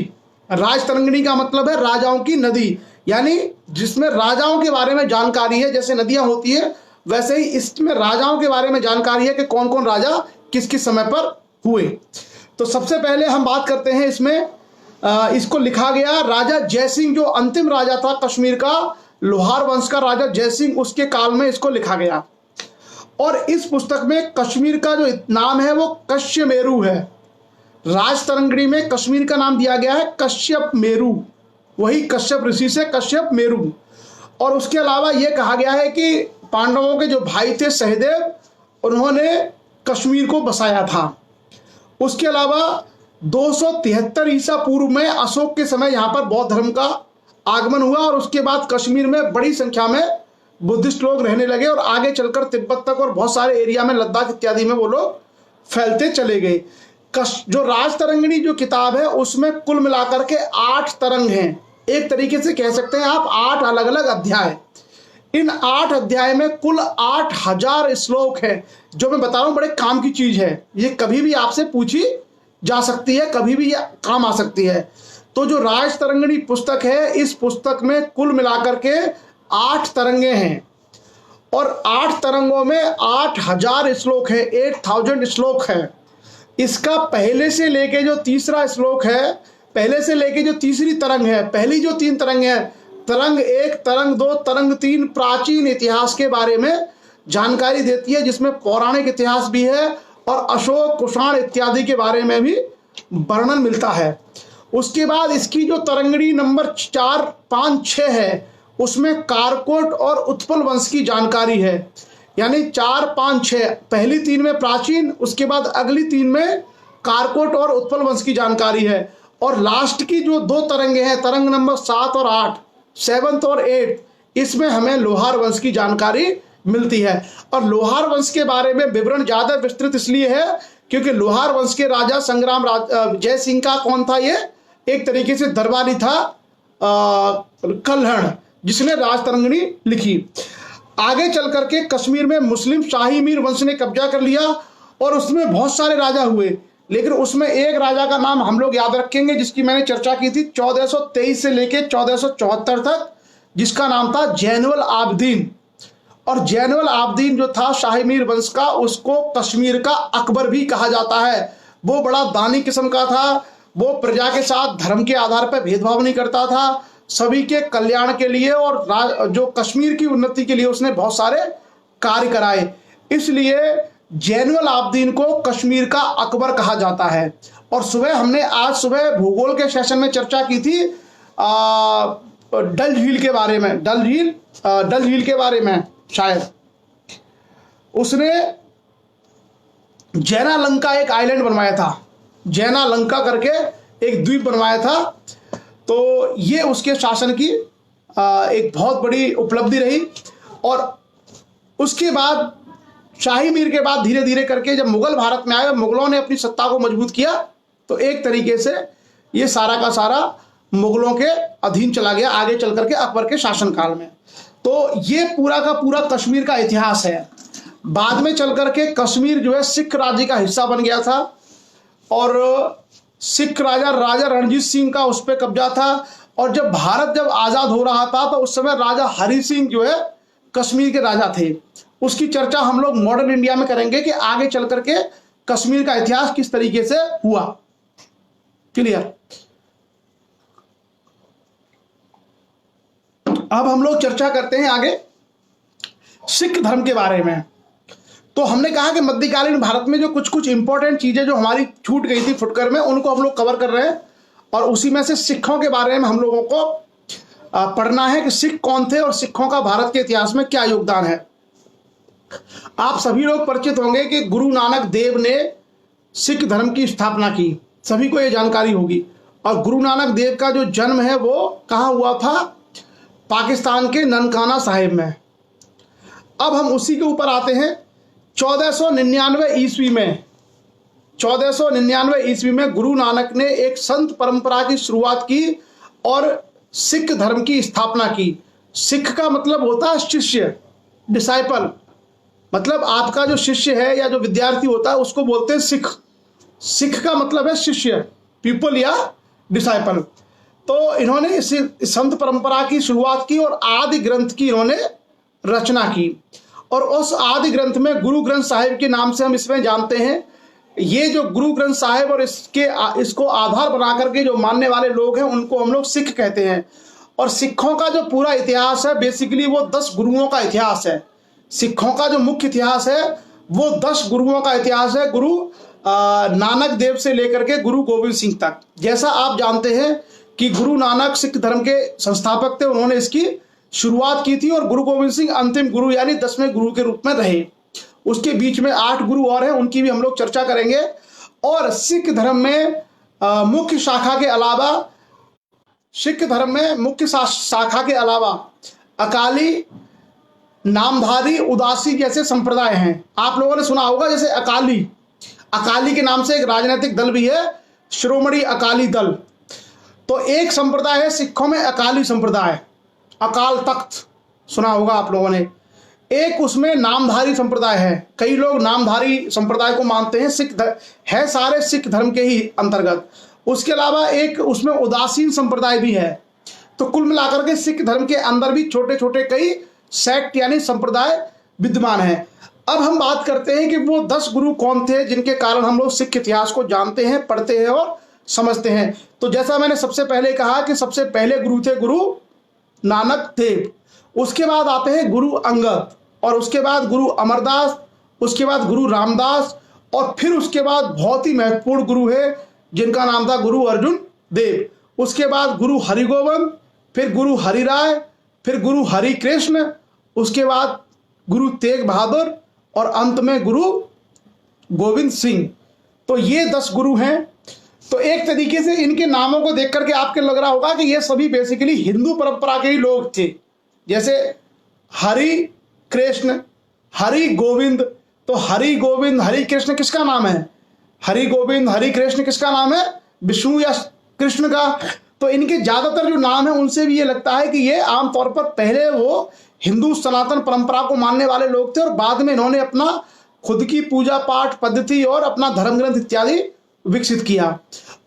राजतरंगिणी का मतलब है राजाओं की नदी, यानी जिसमें राजाओं के बारे में जानकारी है। जैसे नदियां होती है, वैसे ही इसमें राजाओं के बारे में जानकारी है कि कौन कौन राजा किस किस समय पर हुए। तो सबसे पहले हम बात करते हैं इसमें, इसको लिखा गया राजा जय सिंह, जो अंतिम राजा था कश्मीर का, लोहार वंश का राजा जय सिंह, उसके काल में इसको लिखा गया। और इस पुस्तक में कश्मीर का जो नाम है वो कश्यमेरु है। राजतरंगिणी में कश्मीर का नाम दिया गया है कश्यप मेरु, वही कश्यप ऋषि से कश्यप मेरु। और उसके अलावा यह कहा गया है कि पांडवों के जो भाई थे सहदेव, उन्होंने कश्मीर को बसाया था। उसके अलावा 273 ईसा पूर्व में अशोक के समय यहाँ पर बौद्ध धर्म का आगमन हुआ, और उसके बाद कश्मीर में बड़ी संख्या में बुद्धिस्ट लोग रहने लगे, और आगे चलकर तिब्बत तक और बहुत सारे एरिया में, लद्दाख इत्यादि में वो लोग फैलते चले गए। जो राजतरंगिणी जो किताब है, उसमें कुल मिलाकर के 8 तरंग हैं। एक तरीके से कह सकते हैं आप 8 अलग अलग अध्याय। इन 8 अध्याय में कुल 8000 श्लोक हैं। जो मैं बता रहा हूं बड़े काम की चीज है, ये कभी भी आपसे पूछी जा सकती है, कभी भी काम आ सकती है। तो जो राजतरंगिणी पुस्तक है, इस पुस्तक में कुल मिलाकर के 8 तरंगे हैं, और 8 तरंगों में 8000 श्लोक है, 8000 श्लोक है। इसका पहले से लेके जो तीसरा श्लोक है, पहले से लेके जो तीसरी तरंग है, पहली जो 3 तरंग है, तरंग 1, तरंग 2, तरंग 3, प्राचीन इतिहास के बारे में जानकारी देती है, जिसमें पौराणिक इतिहास भी है और अशोक, कुषाण इत्यादि के बारे में भी वर्णन मिलता है। उसके बाद इसकी जो तरंगिणी नंबर 4, 5, 6 है, उसमें कारकोट और उत्पल वंश की जानकारी है। यानी 4, 5, 6, पहली 3 में प्राचीन, उसके बाद अगली 3 में कारकोट और उत्पल वंश की जानकारी है, और लास्ट की जो 2 तरंगे हैं, तरंग नंबर 7 और 8, 7th और 8, इसमें हमें लोहार वंश की जानकारी मिलती है। और लोहार वंश के बारे में विवरण ज्यादा विस्तृत इसलिए है क्योंकि लोहार वंश के राजा संग्राम जय सिंह का कौन था, ये एक तरीके से दरबारी था कल्हड़, जिसने राजतरंगिणी लिखी। आगे चल करके कश्मीर में मुस्लिम शाही मीर वंश ने कब्जा कर लिया, और उसमें बहुत सारे राजा हुए, लेकिन उसमें एक राजा का नाम हम लोग याद रखेंगे, जिसकी मैंने चर्चा की थी 1423 से लेके 1474 तक, जिसका नाम था जैनुल आबदीन। और जैनुल आबदीन जो था शाही मीर वंश का, उसको कश्मीर का अकबर भी कहा जाता है। वो बड़ा दानी किस्म का था, वो प्रजा के साथ धर्म के आधार पर भेदभाव नहीं करता था, सभी के कल्याण के लिए और जो कश्मीर की उन्नति के लिए उसने बहुत सारे कार्य कराए। इसलिए जैनुल आबदीन को कश्मीर का अकबर कहा जाता है। और हमने आज सुबह भूगोल के सेशन में चर्चा की थी डल झील के बारे में। डल झील डल झील के बारे में शायद, उसने जैना लंका एक आइलैंड बनवाया था, जैना लंका करके एक द्वीप बनवाया था। तो ये उसके शासन की एक बहुत बड़ी उपलब्धि रही। और उसके बाद शाही मीर के बाद धीरे धीरे करके जब मुगल भारत में आए, मुगलों ने अपनी सत्ता को मजबूत किया, तो एक तरीके से ये सारा का सारा मुगलों के अधीन चला गया आगे चल करके अकबर के शासनकाल में। तो ये पूरा का पूरा कश्मीर का इतिहास है। बाद में चल करके कश्मीर जो है सिख राज्य का हिस्सा बन गया था, और सिख राजा रणजीत सिंह का उस पर कब्जा था। और जब भारत आजाद हो रहा था तो उस समय राजा हरि सिंह जो है कश्मीर के राजा थे। उसकी चर्चा हम लोग मॉडर्न इंडिया में करेंगे कि आगे चल करके कश्मीर का इतिहास किस तरीके से हुआ। क्लियर? अब हम लोग चर्चा करते हैं आगे सिख धर्म के बारे में। तो हमने कहा कि मध्यकालीन भारत में जो कुछ कुछ इंपॉर्टेंट चीजें जो हमारी छूट गई थी फुटकर में, उनको हम लोग कवर कर रहे हैं। और उसी में से सिखों के बारे में हम लोगों को पढ़ना है कि सिख कौन थे और सिखों का भारत के इतिहास में क्या योगदान है। आप सभी लोग परिचित होंगे कि गुरु नानक देव ने सिख धर्म की स्थापना की, सभी को यह जानकारी होगी। और गुरु नानक देव का जो जन्म है वो कहाँ हुआ था? पाकिस्तान के ननकाना साहिब में। अब हम उसी के ऊपर आते हैं। 1499 ईस्वी में 1499 ईस्वी में गुरु नानक ने एक संत परंपरा की शुरुआत की और सिख धर्म की स्थापना की। सिख का मतलब होता है शिष्य, डिसाइपल। मतलब आपका जो शिष्य है या जो विद्यार्थी होता है उसको बोलते हैं सिख। सिख का मतलब है शिष्य, पीपल या डिसाइपल। तो इन्होंने इस संत परंपरा की शुरुआत की और आदि ग्रंथ की इन्होंने रचना की। और उस आदि ग्रंथ में गुरु ग्रंथ साहिब के नाम से हम इसमें जानते हैं। ये जो गुरु ग्रंथ साहिब और इसको आधार बना करके जो मानने वाले लोग हैं उनको हम लोग सिख कहते हैं। और सिखों का जो पूरा इतिहास है बेसिकली वो 10 गुरुओं का इतिहास है। सिखों का जो मुख्य इतिहास है वो 10 गुरुओं का इतिहास है, गुरु नानक देव से लेकर के गुरु गोविंद सिंह तक। जैसा आप जानते हैं कि गुरु नानक सिख धर्म के संस्थापक थे, उन्होंने इसकी शुरुआत की थी। और गुरु गोविंद सिंह अंतिम गुरु यानी 10वें गुरु के रूप में रहे। उसके बीच में 8 गुरु और हैं, उनकी भी हम लोग चर्चा करेंगे। और सिख धर्म में मुख्य शाखा के अलावा अकाली, नामधारी, उदासी जैसे संप्रदाय हैं। आप लोगों ने सुना होगा जैसे अकाली के नाम से एक राजनीतिक दल भी है, श्रोमणी अकाली दल। तो एक संप्रदाय है सिखों में अकाली संप्रदाय, अकाल तख्त सुना होगा आप लोगों ने। एक उसमें नामधारी संप्रदाय है, कई लोग नामधारी संप्रदाय को मानते हैं, है सारे सिख धर्म के ही अंतर्गत। उसके अलावा एक उसमें उदासीन संप्रदाय भी है। तो कुल मिलाकर के सिख धर्म के अंदर भी छोटे छोटे कई सेक्ट यानी संप्रदाय विद्यमान है। अब हम बात करते हैं कि वो 10 गुरु कौन थे जिनके कारण हम लोग सिख इतिहास को जानते हैं, पढ़ते हैं और समझते हैं। तो जैसा मैंने सबसे पहले कहा कि सबसे पहले गुरु थे गुरु नानक देव, उसके बाद आते हैं गुरु अंगद, और उसके बाद गुरु अमरदास, उसके बाद गुरु रामदास, और फिर उसके बाद बहुत ही महत्वपूर्ण गुरु है जिनका नाम था गुरु अर्जुन देव। उसके बाद गुरु हरिगोविंद, फिर गुरु हरिराय, फिर गुरु हरिकृष्ण, उसके बाद गुरु तेग बहादुर और अंत में गुरु गोविंद सिंह। तो ये 10 गुरु हैं। तो एक तरीके से इनके नामों को देख करके आपके लग रहा होगा कि ये सभी बेसिकली हिंदू परंपरा के ही लोग थे। जैसे हरि कृष्ण, हरि गोविंद, तो हरि गोविंद हरि कृष्ण किसका नाम है? हरि गोविंद हरि कृष्ण किसका नाम है? विष्णु या कृष्ण का। तो इनके ज्यादातर जो नाम है उनसे भी ये लगता है कि ये आमतौर पर पहले वो हिंदू सनातन परंपरा को मानने वाले लोग थे और बाद में इन्होंने अपना खुद की पूजा पाठ पद्धति और अपना धर्म ग्रंथ इत्यादि विकसित किया।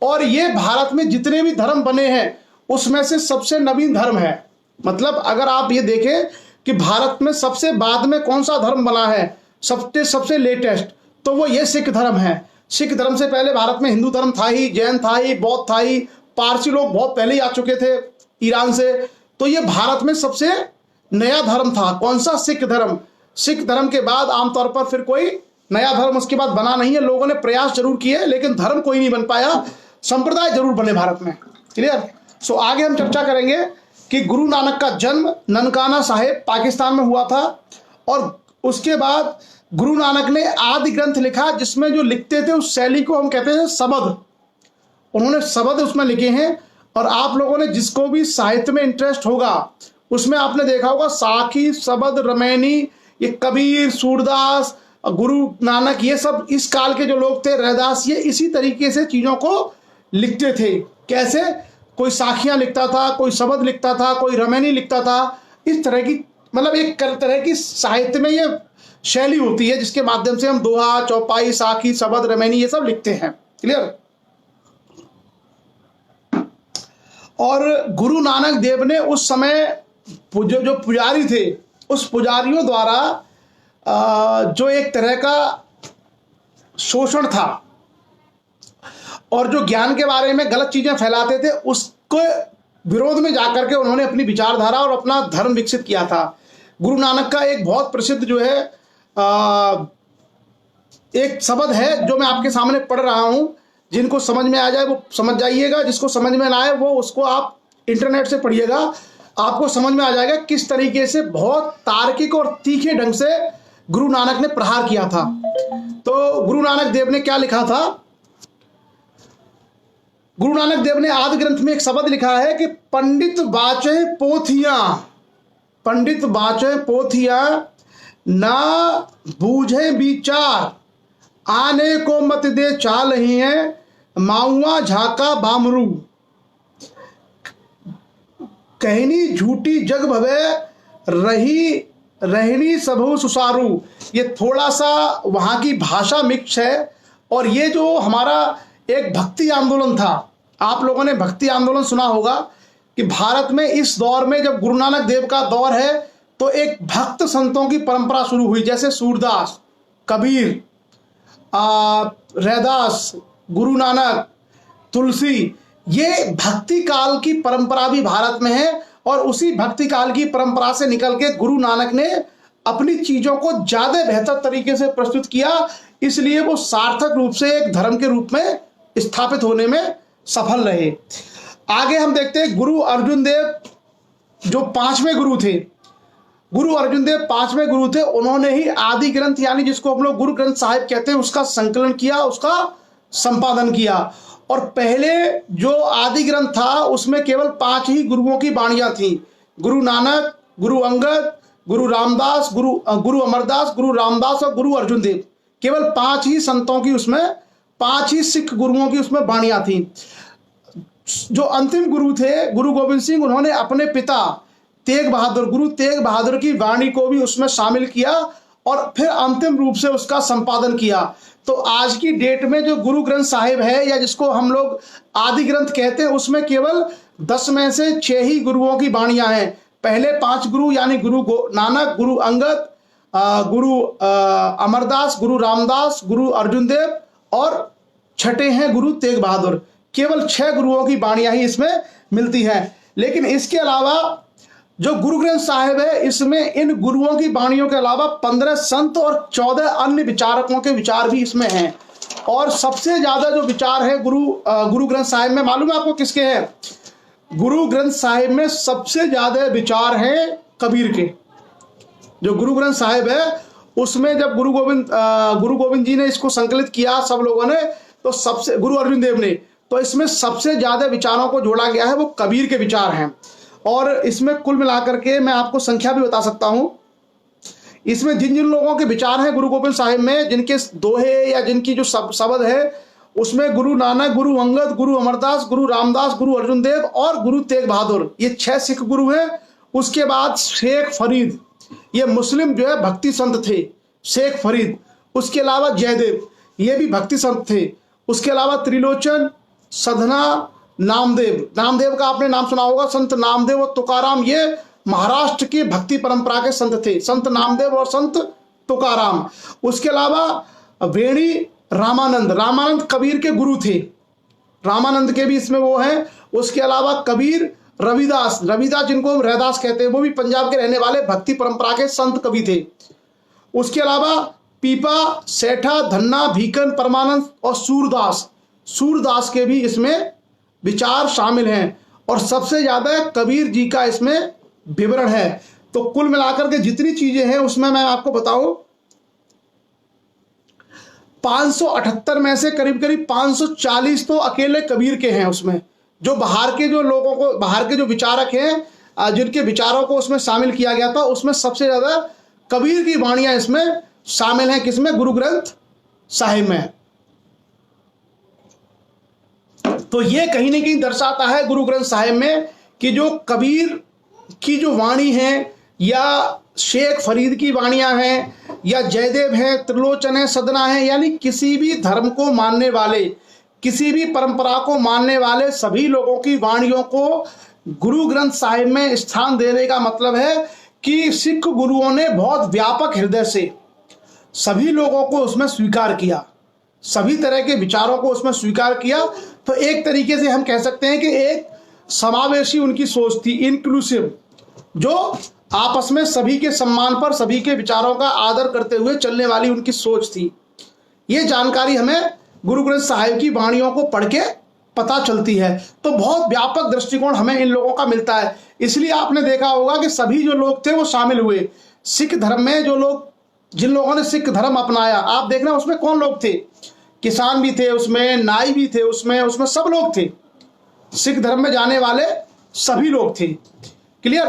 और ये भारत में जितने भी धर्म बने हैं उसमें से सबसे नवीन धर्म है। मतलब अगर आप ये देखें कि भारत में सबसे बाद में कौन सा धर्म बना है, सबसे लेटेस्ट, तो वो ये सिख धर्म है। सिख धर्म से पहले भारत में हिंदू धर्म था ही, जैन था ही, बौद्ध था ही, पारसी लोग बहुत पहले ही आ चुके थे ईरान से। तो ये भारत में सबसे नया धर्म था। कौन सा? सिख धर्म। सिख धर्म के बाद आमतौर पर फिर कोई नया धर्म उसके बाद बना नहीं है। लोगों ने प्रयास जरूर किए लेकिन धर्म कोई नहीं बन पाया, संप्रदाय जरूर बने भारत में। क्लियर? सो आगे हम चर्चा करेंगे कि गुरु नानक का जन्म ननकाना साहिब पाकिस्तान में हुआ था, और उसके बाद गुरु नानक ने आदि ग्रंथ लिखा, जिसमें जो लिखते थे उस शैली को हम कहते हैं सबद। उन्होंने सबद उसमें लिखे हैं। और आप लोगों ने जिसको भी साहित्य में इंटरेस्ट होगा उसमें आपने देखा होगा साखी, सबद, रमैनी, ये कबीर, सूरदास, गुरु नानक, ये सब इस काल के जो लोग थे, रैदास, ये इसी तरीके से चीज़ों को लिखते थे। कैसे? कोई साखियाँ लिखता था, कोई सबद लिखता था, कोई रमैनी लिखता था। इस तरह की मतलब एक तरह की साहित्य में ये शैली होती है जिसके माध्यम से हम दोहा, चौपाई, साखी, सबद, रमैनी ये सब लिखते हैं। क्लियर? और गुरु नानक देव ने उस समय जो पुजारी थे, उस पुजारियों द्वारा जो एक तरह का शोषण था और जो ज्ञान के बारे में गलत चीजें फैलाते थे, उसके विरोध में जाकर के उन्होंने अपनी विचारधारा और अपना धर्म विकसित किया था। गुरु नानक का एक बहुत प्रसिद्ध जो है एक शब्द है जो मैं आपके सामने पढ़ रहा हूं। जिनको समझ में आ जाए वो समझ जाइएगा, जिसको समझ में ना आए वो उसको आप इंटरनेट से पढ़िएगा, आपको समझ में आ जाएगा किस तरीके से बहुत तार्किक और तीखे ढंग से गुरु नानक ने प्रहार किया था। तो गुरु नानक देव ने क्या लिखा था? गुरु नानक देव ने आदि ग्रंथ में एक शब्द लिखा है कि पंडित बाचे पोथियां, पंडित बाचे पोथियां ना बूझे विचार, आने को मत दे चाल ही है माउआ झाका बामरू, कहनी झूठी जग भवे रही रहनी सबहु सुसारू। ये थोड़ा सा वहाँ की भाषा मिक्स है। और ये जो हमारा एक भक्ति आंदोलन था, आप लोगों ने भक्ति आंदोलन सुना होगा कि भारत में इस दौर में जब गुरु नानक देव का दौर है तो एक भक्त संतों की परंपरा शुरू हुई, जैसे सूरदास, कबीर, रैदास, गुरु नानक, तुलसी। ये भक्ति काल की परंपरा भी भारत में है। और उसी भक्ति काल की परंपरा से निकल के गुरु नानक ने अपनी चीजों को ज्यादा बेहतर तरीके से प्रस्तुत किया, इसलिए वो सार्थक रूप से एक धर्म के रूप में स्थापित होने में सफल रहे। आगे हम देखते हैं गुरु अर्जुन देव जो पांचवें गुरु थे। गुरु अर्जुन देव पांचवें गुरु थे। उन्होंने ही आदि ग्रंथ यानी जिसको हम लोग गुरु ग्रंथ साहिब कहते हैं उसका संकलन किया, उसका संपादन किया। और पहले जो आदि ग्रंथ था उसमें केवल 5 ही गुरुओं की वाणियां थी। गुरु नानक, गुरु अंगद, गुरु रामदास, गुरु अमरदास, गुरु रामदास और गुरु अर्जुन देव। केवल 5 ही संतों की उसमें, 5 ही सिख गुरुओं की उसमें वाणियां थी। जो अंतिम गुरु थे गुरु गोविंद सिंह, उन्होंने अपने पिता तेग बहादुर, गुरु तेग बहादुर की वाणी को भी उसमें शामिल किया और फिर अंतिम रूप से उसका संपादन किया। तो आज की डेट में जो गुरु ग्रंथ साहिब है या जिसको हम लोग आदि ग्रंथ कहते हैं, उसमें केवल 10 में से 6 ही गुरुओं की वाणियां हैं। पहले 5 गुरु यानी गुरु नानक, गुरु अंगद, गुरु अमरदास, गुरु रामदास, गुरु अर्जुन देव और छठे हैं गुरु तेग बहादुर। केवल 6 गुरुओं की वाणियां ही इसमें मिलती हैं। लेकिन इसके अलावा जो गुरु ग्रंथ साहिब है, इसमें इन गुरुओं की वाणियों के अलावा 15 संत और 14 अन्य विचारकों के विचार भी इसमें हैं। और सबसे ज्यादा जो विचार है गुरु ग्रंथ साहिब में, मालूम है आपको किसके हैं? गुरु ग्रंथ साहिब में सबसे ज्यादा विचार हैं कबीर के। जो गुरु ग्रंथ साहिब है उसमें जब गुरु गोविंद जी ने इसको संकलित किया सब लोगों ने, तो सबसे गुरु अर्जुन देव ने, तो इसमें सबसे ज्यादा विचारों को जोड़ा गया है वो कबीर के विचार हैं। और इसमें कुल मिलाकर के मैं आपको संख्या भी बता सकता हूं। इसमें जिन जिन लोगों के विचार हैं गुरु गोविंद साहिब में, जिनके दोहे या जिनकी जो शब्द है, उसमें गुरु नानक, गुरु अंगद, गुरु अमरदास, गुरु रामदास, गुरु अर्जुन देव और गुरु तेग बहादुर, ये 6 सिख गुरु हैं। उसके बाद शेख फरीद, ये मुस्लिम जो है भक्ति संत थे, शेख फरीद। उसके अलावा जयदेव, ये भी भक्ति संत थे। उसके अलावा त्रिलोचन, सधना, नामदेव का आपने नाम सुना होगा, संत नामदेव और तुकाराम, ये महाराष्ट्र की भक्ति परंपरा के संत थे, संत नामदेव और संत तुकाराम। उसके अलावा वेणी रामानंद कबीर के गुरु थे, रामानंद के भी इसमें वो हैं। उसके अलावा कबीर रविदास जिनको हम रैदास कहते हैं, वो भी पंजाब के रहने वाले भक्ति परंपरा के संत कवि थे। उसके अलावा पीपा, सेठा, धन्ना, भीकन, परमानंद और सूरदास के भी इसमें विचार शामिल हैं। और सबसे ज्यादा कबीर जी का इसमें विवरण है। तो कुल मिलाकर के जितनी चीजें हैं उसमें मैं आपको बताऊं, 578 में से करीब करीब 540 तो अकेले कबीर के हैं उसमें। जो बाहर के जो लोगों को, बाहर के जो विचारक हैं, जिनके विचारों को उसमें शामिल किया गया था, उसमें सबसे ज्यादा कबीर की वाणियां इसमें शामिल हैं। किसमें? गुरु ग्रंथ साहिब में। तो ये कहीं ना कहीं दर्शाता है गुरु ग्रंथ साहिब में कि जो कबीर की जो वाणी है, या शेख फरीद की वाणियां हैं, या जयदेव हैं, त्रिलोचन है, सदना है, यानी किसी भी धर्म को मानने वाले, किसी भी परंपरा को मानने वाले सभी लोगों की वाणियों को गुरु ग्रंथ साहिब में स्थान देने का मतलब है कि सिख गुरुओं ने बहुत व्यापक हृदय से सभी लोगों को उसमें स्वीकार किया, सभी तरह के विचारों को उसमें स्वीकार किया। तो एक तरीके से हम कह सकते हैं कि एक समावेशी उनकी सोच थी, इंक्लूसिव, जो आपस में सभी के सम्मान पर, सभी के विचारों का आदर करते हुए चलने वाली उनकी सोच थी। ये जानकारी हमें गुरु ग्रंथ साहिब की वाणियों को पढ़ के पता चलती है। तो बहुत व्यापक दृष्टिकोण हमें इन लोगों का मिलता है। इसलिए आपने देखा होगा कि सभी जो लोग थे वो शामिल हुए सिख धर्म में। जो लोग, जिन लोगों ने सिख धर्म अपनाया, आप देखना उसमें कौन लोग थे? किसान भी थे उसमें, नाई भी थे उसमें सब लोग थे। सिख धर्म में जाने वाले सभी लोग थे। क्लियर?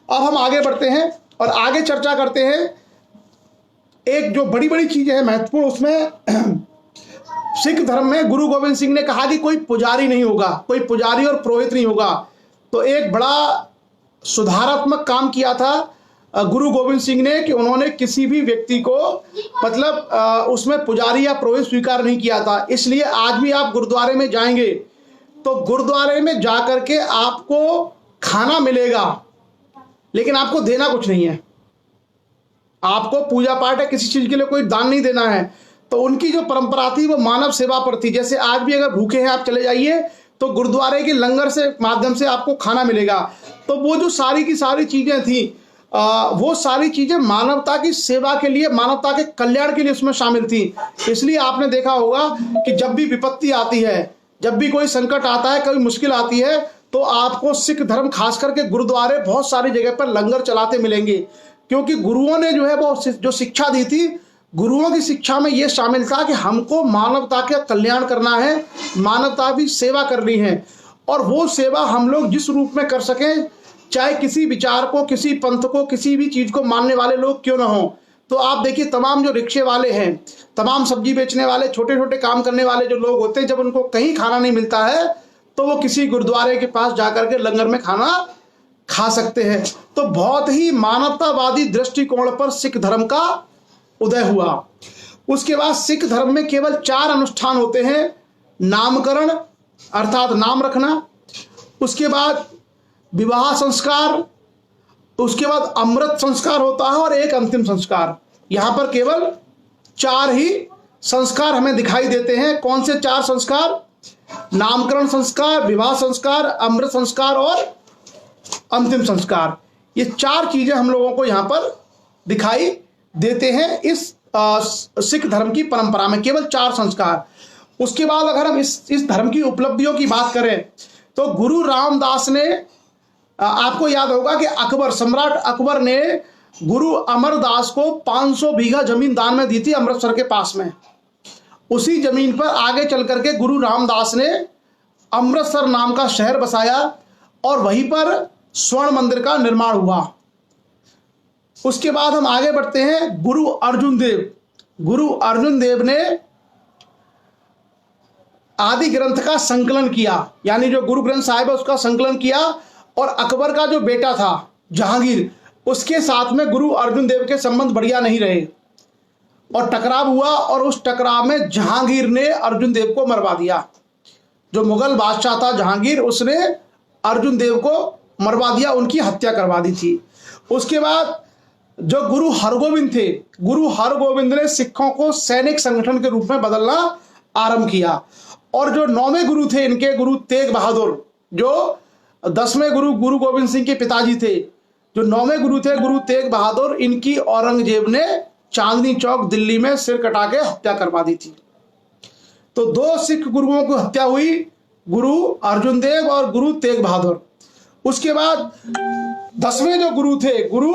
अब हम आगे बढ़ते हैं और आगे चर्चा करते हैं। एक जो बड़ी बड़ी चीजें हैं महत्वपूर्ण, उसमें सिख धर्म में गुरु गोविंद सिंह ने कहा कि कोई पुजारी नहीं होगा, कोई पुजारी और पुरोहित नहीं होगा। तो एक बड़ा सुधारात्मक काम किया था गुरु गोविंद सिंह ने कि उन्होंने किसी भी व्यक्ति को मतलब उसमें पुजारी या पुरोहित स्वीकार नहीं किया था। इसलिए आज भी आप गुरुद्वारे में जाएंगे तो गुरुद्वारे में जाकर के आपको खाना मिलेगा, लेकिन आपको देना कुछ नहीं है। आपको पूजा पाठ है, किसी चीज के लिए कोई दान नहीं देना है। तो उनकी जो परंपरा थी वो मानव सेवा पर थी। जैसे आज भी अगर भूखे हैं आप चले जाइए तो गुरुद्वारे के लंगर से माध्यम से आपको खाना मिलेगा। तो वो जो सारी की सारी चीजें थी, वो सारी चीजें मानवता की सेवा के लिए, मानवता के कल्याण के लिए उसमें शामिल थी। इसलिए आपने देखा होगा कि जब भी विपत्ति आती है, जब भी कोई संकट आता है, कोई मुश्किल आती है, तो आपको सिख धर्म खास करके गुरुद्वारे बहुत सारी जगह पर लंगर चलाते मिलेंगे। क्योंकि गुरुओं ने जो है वो जो शिक्षा दी थी, गुरुओं की शिक्षा में ये शामिल था कि हमको मानवता का कल्याण करना है, मानवता की सेवा करनी है। और वो सेवा हम लोग जिस रूप में कर सकें, चाहे किसी विचार को, किसी पंथ को, किसी भी चीज को मानने वाले लोग क्यों ना हो। तो आप देखिए तमाम जो रिक्शे वाले हैं, तमाम सब्जी बेचने वाले, छोटे छोटे काम करने वाले जो लोग होते हैं, जब उनको कहीं खाना नहीं मिलता है तो वो किसी गुरुद्वारे के पास जाकर के लंगर में खाना खा सकते हैं। तो बहुत ही मानवतावादी दृष्टिकोण पर सिख धर्म का उदय हुआ। उसके बाद सिख धर्म में केवल 4 अनुष्ठान होते हैं। नामकरण अर्थात नाम रखना, उसके बाद विवाह संस्कार, उसके बाद अमृत संस्कार होता है और एक अंतिम संस्कार। यहां पर केवल 4 ही संस्कार हमें दिखाई देते हैं। कौन से 4 संस्कार? नामकरण संस्कार, विवाह संस्कार, अमृत संस्कार और अंतिम संस्कार। ये 4 चीजें हम लोगों को यहां पर दिखाई देते हैं इस सिख धर्म की परंपरा में, केवल 4 संस्कार। उसके बाद अगर हम इस धर्म की उपलब्धियों की बात करें तो गुरु रामदास ने, आपको याद होगा कि अकबर, सम्राट अकबर ने गुरु अमरदास को 500 बीघा जमीन दान में दी थी अमृतसर के पास में। उसी जमीन पर आगे चल करके गुरु रामदास ने अमृतसर नाम का शहर बसाया और वहीं पर स्वर्ण मंदिर का निर्माण हुआ। उसके बाद हम आगे बढ़ते हैं। गुरु अर्जुन देव ने आदि ग्रंथ का संकलन किया, यानी जो गुरु ग्रंथ साहिब है उसका संकलन किया। और अकबर का जो बेटा था जहांगीर, उसके साथ में गुरु अर्जुन देव के संबंध बढ़िया नहीं रहे और टकराव हुआ। और उस टकराव में जहांगीर ने अर्जुन देव को मरवा दिया। जो मुगल बादशाह था जहांगीर, उसने अर्जुन देव को मरवा दिया, उनकी हत्या करवा दी थी। उसके बाद जो गुरु हरगोविंद थे, गुरु हरगोविंद ने सिखों को सैनिक संगठन के रूप में बदलना आरंभ किया। और जो 9वें गुरु थे इनके, गुरु तेग बहादुर, जो 10वें गुरु गोविंद सिंह के पिताजी थे, जो 9वें गुरु थे गुरु तेग बहादुर, इनकी औरंगजेब ने चांदनी चौक दिल्ली में सिर कटा के हत्या करवा दी थी। तो 2 सिख गुरुओं की हत्या हुई, गुरु अर्जुन देव और गुरु तेग बहादुर। उसके बाद 10वें जो गुरु थे, गुरु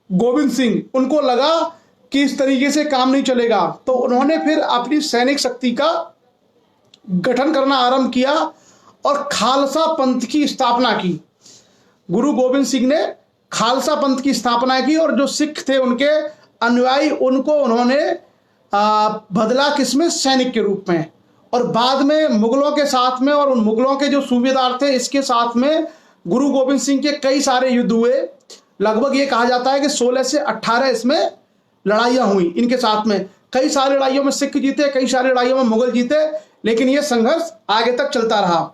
गोविंद सिंह, उनको लगा कि इस तरीके से काम नहीं चलेगा, तो उन्होंने फिर अपनी सैनिक शक्ति का गठन करना आरंभ किया और खालसा पंथ की स्थापना की। गुरु गोविंद सिंह ने खालसा पंथ की स्थापना की और जो सिख थे उनके अनुयायी, उनको उन्होंने बदला किसमें, सैनिक के रूप में। और बाद में मुगलों के साथ में और उन मुगलों के जो सूबेदार थे, इसके साथ में गुरु गोविंद सिंह के कई सारे युद्ध हुए। लगभग ये कहा जाता है कि 16 से 18 इसमें लड़ाइयाँ हुई इनके साथ में। कई सारी लड़ाइयों में सिख जीते, कई सारी लड़ाइयों में मुगल जीते, लेकिन ये संघर्ष आगे तक चलता रहा।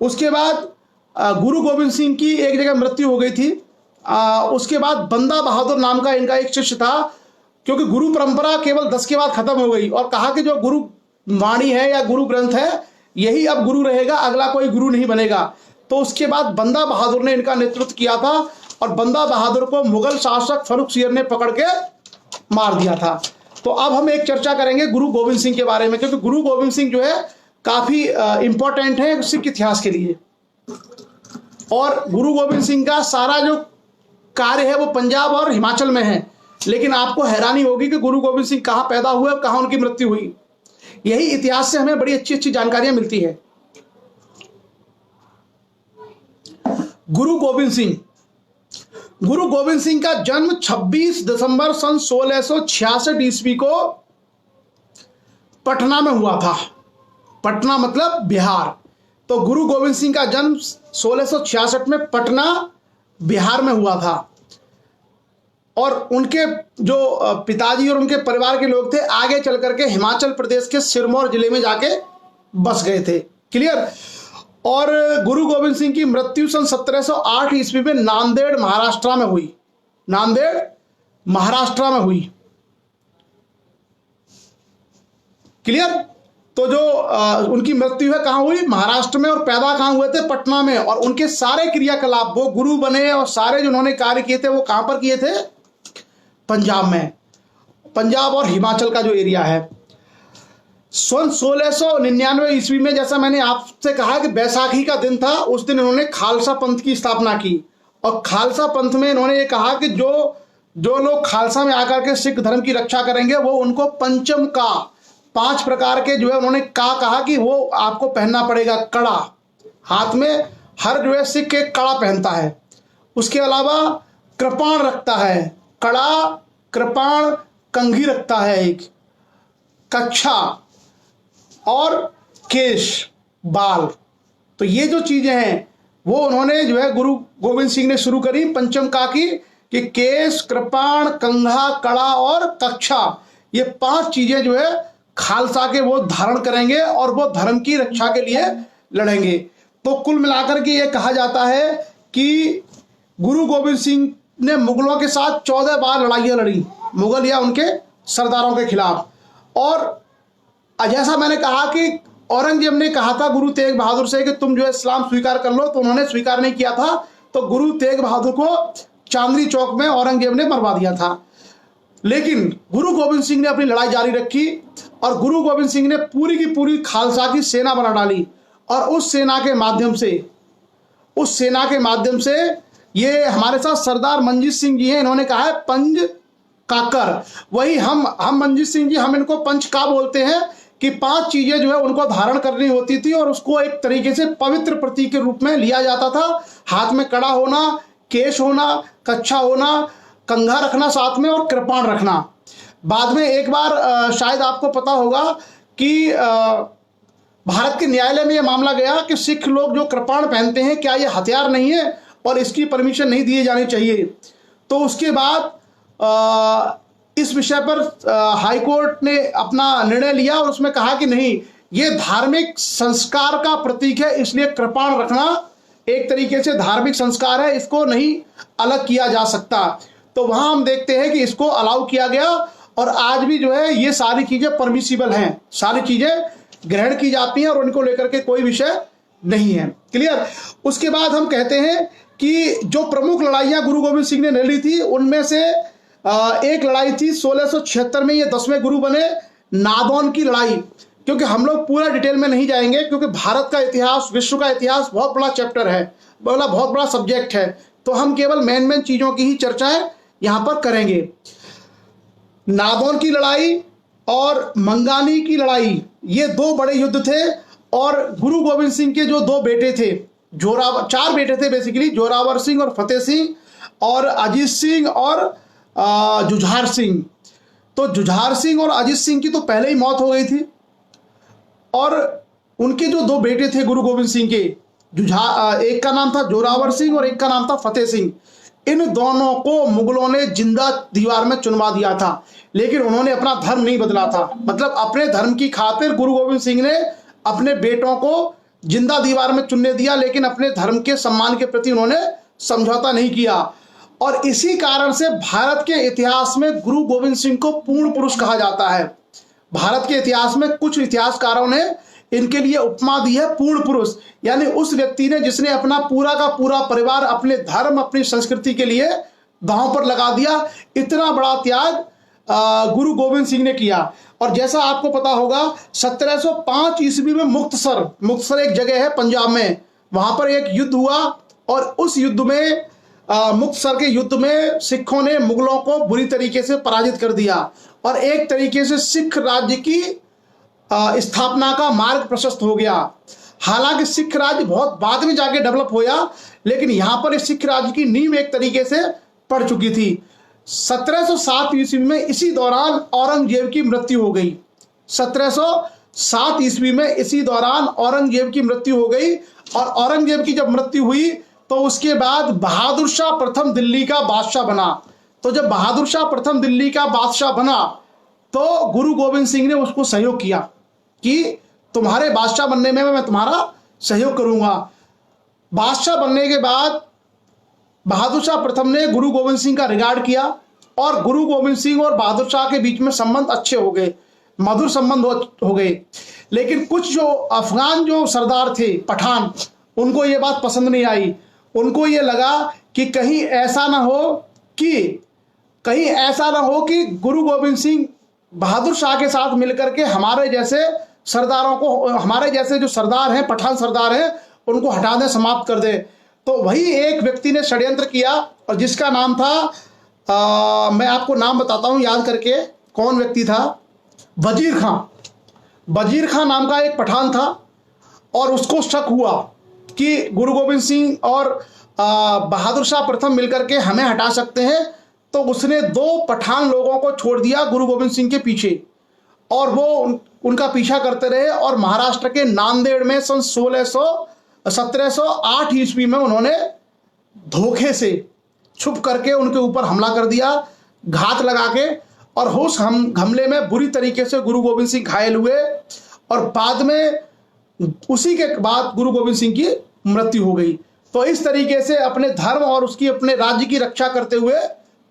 उसके बाद गुरु गोविंद सिंह की एक जगह मृत्यु हो गई थी। उसके बाद बंदा बहादुर नाम का इनका एक शिष्य था, क्योंकि गुरु परंपरा केवल 10 के बाद खत्म हो गई और कहा कि जो गुरु वाणी है या गुरु ग्रंथ है यही अब गुरु रहेगा, अगला कोई गुरु नहीं बनेगा। तो उसके बाद बंदा बहादुर ने इनका नेतृत्व किया था और बंदा बहादुर को मुगल शासक फर्रुखसियर ने पकड़ के मार दिया था। तो अब हम एक चर्चा करेंगे गुरु गोविंद सिंह के बारे में, क्योंकि गुरु गोविंद सिंह जो है काफी इंपॉर्टेंट है सिख इतिहास के लिए। और गुरु गोविंद सिंह का सारा जो कार्य है वो पंजाब और हिमाचल में है, लेकिन आपको हैरानी होगी कि गुरु गोविंद सिंह कहाँ पैदा हुए और कहाँ उनकी मृत्यु हुई। यही इतिहास से हमें बड़ी अच्छी अच्छी जानकारियां मिलती है। गुरु गोविंद सिंह, गुरु गोविंद सिंह का जन्म 26 दिसंबर सन 1666 ईस्वी को पटना में हुआ था। पटना मतलब बिहार। तो गुरु गोविंद सिंह का जन्म 1666 में पटना बिहार में हुआ था। और उनके जो पिताजी और उनके परिवार के लोग थे, आगे चल करके हिमाचल प्रदेश के सिरमौर जिले में जाके बस गए थे। क्लियर। और गुरु गोविंद सिंह की मृत्यु सन 1708 ईस्वी में नांदेड़ महाराष्ट्र में हुई। नांदेड़ महाराष्ट्र में हुई। क्लियर। तो जो उनकी मृत्यु है कहाँ हुई, महाराष्ट्र में, और पैदा कहाँ हुए थे, पटना में। और उनके सारे क्रियाकलाप, वो गुरु बने और सारे जो उन्होंने कार्य किए थे वो कहाँ पर किए थे, पंजाब में। पंजाब और हिमाचल का जो एरिया है। सन 1699 ईस्वी में, जैसा मैंने आपसे कहा कि बैसाखी का दिन था, उस दिन इन्होंने खालसा पंथ की स्थापना की। और खालसा पंथ में इन्होंने ये कहा कि जो लोग खालसा में आकर के सिख धर्म की रक्षा करेंगे वो उनको पंचम का, 5 प्रकार के जो है उन्होंने कहा कि वो आपको पहनना पड़ेगा। कड़ा हाथ में हर जो है सिख एक कड़ा पहनता है। उसके अलावा कृपाण रखता है, कड़ा, कृपाण, कंघी रखता है एक, कच्छा और केश, बाल। तो ये जो चीजें हैं वो उन्होंने जो है गुरु गोविंद सिंह ने शुरू करी पंचम का की, कि केश, कृपाण, कंघा, कड़ा और कच्छा, ये 5 चीजें जो है खालसा के वो धारण करेंगे और वो धर्म की रक्षा के लिए लड़ेंगे। तो कुल मिलाकर के ये कहा जाता है कि गुरु गोविंद सिंह ने मुगलों के साथ 14 बार लड़ाइयाँ लड़ी, मुगल या उनके सरदारों के खिलाफ। और जैसा मैंने कहा कि औरंगजेब ने कहा था गुरु तेग बहादुर से कि तुम जो है इस्लाम स्वीकार कर लो, तो उन्होंने स्वीकार नहीं किया था। तो गुरु तेग बहादुर को चांदनी चौक में औरंगजेब ने मरवा दिया था। लेकिन गुरु गोविंद सिंह ने अपनी लड़ाई जारी रखी और गुरु गोविंद सिंह ने पूरी की पूरी खालसा की सेना बना डाली। और उस सेना के माध्यम से ये हमारे साथ सरदार मंजीत सिंह जी हैं, इन्होंने कहा है पंज काकर। वही हम मंजीत सिंह जी, हम इनको पंच का बोलते हैं कि 5 चीजें जो है उनको धारण करनी होती थी और उसको एक तरीके से पवित्र प्रतीक के रूप में लिया जाता था। हाथ में कड़ा होना, केश होना, कच्छा होना, कंघा रखना साथ में और कृपाण रखना। बाद में एक बार शायद आपको पता होगा कि भारत के न्यायालय में यह मामला गया कि सिख लोग जो कृपाण पहनते हैं क्या ये हथियार नहीं है और इसकी परमिशन नहीं दी जानी चाहिए। तो उसके बाद इस विषय पर हाई कोर्ट ने अपना निर्णय लिया और उसमें कहा कि नहीं, ये धार्मिक संस्कार का प्रतीक है, इसलिए कृपाण रखना एक तरीके से धार्मिक संस्कार है, इसको नहीं अलग किया जा सकता। तो वहां हम देखते हैं कि इसको अलाउ किया गया और आज भी जो है ये सारी चीजें परमिसिबल हैं, सारी चीजें ग्रहण की जाती हैं और उनको लेकर के कोई विषय नहीं है। क्लियर। उसके बाद हम कहते हैं कि जो प्रमुख लड़ाइयां गुरु गोविंद सिंह ने लड़ी थी उनमें से एक लड़ाई थी 1676 में, ये 10वें गुरु बने, नादौन की लड़ाई। क्योंकि हम लोग पूरा डिटेल में नहीं जाएंगे क्योंकि भारत का इतिहास, विश्व का इतिहास बहुत बड़ा चैप्टर है। बोला बहुत बड़ा सब्जेक्ट है, तो हम केवल मेन चीजों की ही चर्चाएं यहां पर करेंगे। नादौन की लड़ाई और मंगानी की लड़ाई, ये दो बड़े युद्ध थे। और गुरु गोविंद सिंह के जो दो बेटे थे, जोरावर, चार बेटे थे बेसिकली, जोरावर सिंह और फतेह सिंह, और अजीत सिंह और जुझार सिंह। तो जुझार सिंह और अजीत सिंह की तो पहले ही मौत हो गई थी, और उनके जो दो बेटे थे गुरु गोविंद सिंह के, एक का नाम था जोरावर सिंह और एक का नाम था फतेह सिंह। इन दोनों को मुगलों ने जिंदा दीवार में चुनवा दिया था, लेकिन उन्होंने अपना धर्म नहीं बदला था। मतलब अपने धर्म की खातिर गुरु गोविंद सिंह ने अपने बेटों को जिंदा दीवार में चुनने दिया, लेकिन अपने धर्म के सम्मान के प्रति उन्होंने समझौता नहीं किया। और इसी कारण से भारत के इतिहास में गुरु गोविंद सिंह को पूर्ण पुरुष कहा जाता है। भारत के इतिहास में कुछ इतिहासकारों ने इनके लिए उपमा दी है पूर्ण पुरुष, यानी उस व्यक्ति ने जिसने अपना पूरा का पूरा परिवार अपने धर्म, अपनी संस्कृति के लिए दांव पर लगा दिया। इतना बड़ा त्याग गुरु गोविंद सिंह ने किया। और जैसा आपको पता होगा 1705 ईस्वी में मुक्तसर एक जगह है पंजाब में, वहां पर एक युद्ध हुआ, और उस युद्ध में मुक्तसर के युद्ध में सिखों ने मुगलों को बुरी तरीके से पराजित कर दिया, और एक तरीके से सिख राज्य की स्थापना का मार्ग प्रशस्त हो गया। हालांकि सिख राज्य बहुत बाद में जाके डेवलप होया, लेकिन यहां पर इस सिख राज्य की नींव एक तरीके से पड़ चुकी थी। 1707 ईस्वी में इसी दौरान औरंगजेब की मृत्यु हो गई। 1707 ईस्वी में इसी दौरान औरंगजेब की मृत्यु हो गई, और औरंगजेब की जब मृत्यु हुई तो उसके बाद बहादुर शाह प्रथम दिल्ली का बादशाह बना। तो जब बहादुर शाह प्रथम दिल्ली का बादशाह बना, तो गुरु गोविंद सिंह ने उसको सहयोग किया कि तुम्हारे बादशाह बनने में मैं तुम्हारा सहयोग करूंगा। बादशाह बनने के बाद बहादुर शाह प्रथम ने गुरु गोविंद सिंह का रिगार्ड किया, और गुरु गोविंद सिंह और बहादुर शाह के बीच में संबंध अच्छे हो गए, मधुर संबंध हो गए। लेकिन कुछ जो अफगान जो सरदार थे, पठान, उनको ये बात पसंद नहीं आई। उनको ये लगा कि कहीं ऐसा ना हो कि गुरु गोविंद सिंह बहादुर शाह के साथ मिलकर के हमारे जैसे सरदारों को, हमारे जैसे जो सरदार हैं, पठान सरदार हैं, उनको हटा दें, समाप्त कर दे। तो वही एक व्यक्ति ने षड्यंत्र किया, और जिसका नाम था, मैं आपको नाम बताता हूं याद करके, कौन व्यक्ति था, वजीर खां। वजीर खां नाम का एक पठान था, और उसको शक हुआ कि गुरु गोविंद सिंह और बहादुर शाह प्रथम मिलकर के हमें हटा सकते हैं। तो उसने दो पठान लोगों को छोड़ दिया गुरु गोविंद सिंह के पीछे, और वो उनका पीछा करते रहे, और महाराष्ट्र के नांदेड़ में सन 1708 ईस्वी में उन्होंने धोखे से छुप करके उनके ऊपर हमला कर दिया, घात लगा के। और उस हमले में बुरी तरीके से गुरु गोविंद सिंह घायल हुए, और बाद में उसी के बाद गुरु गोविंद सिंह की मृत्यु हो गई। तो इस तरीके से अपने धर्म और उसकी अपने राज्य की रक्षा करते हुए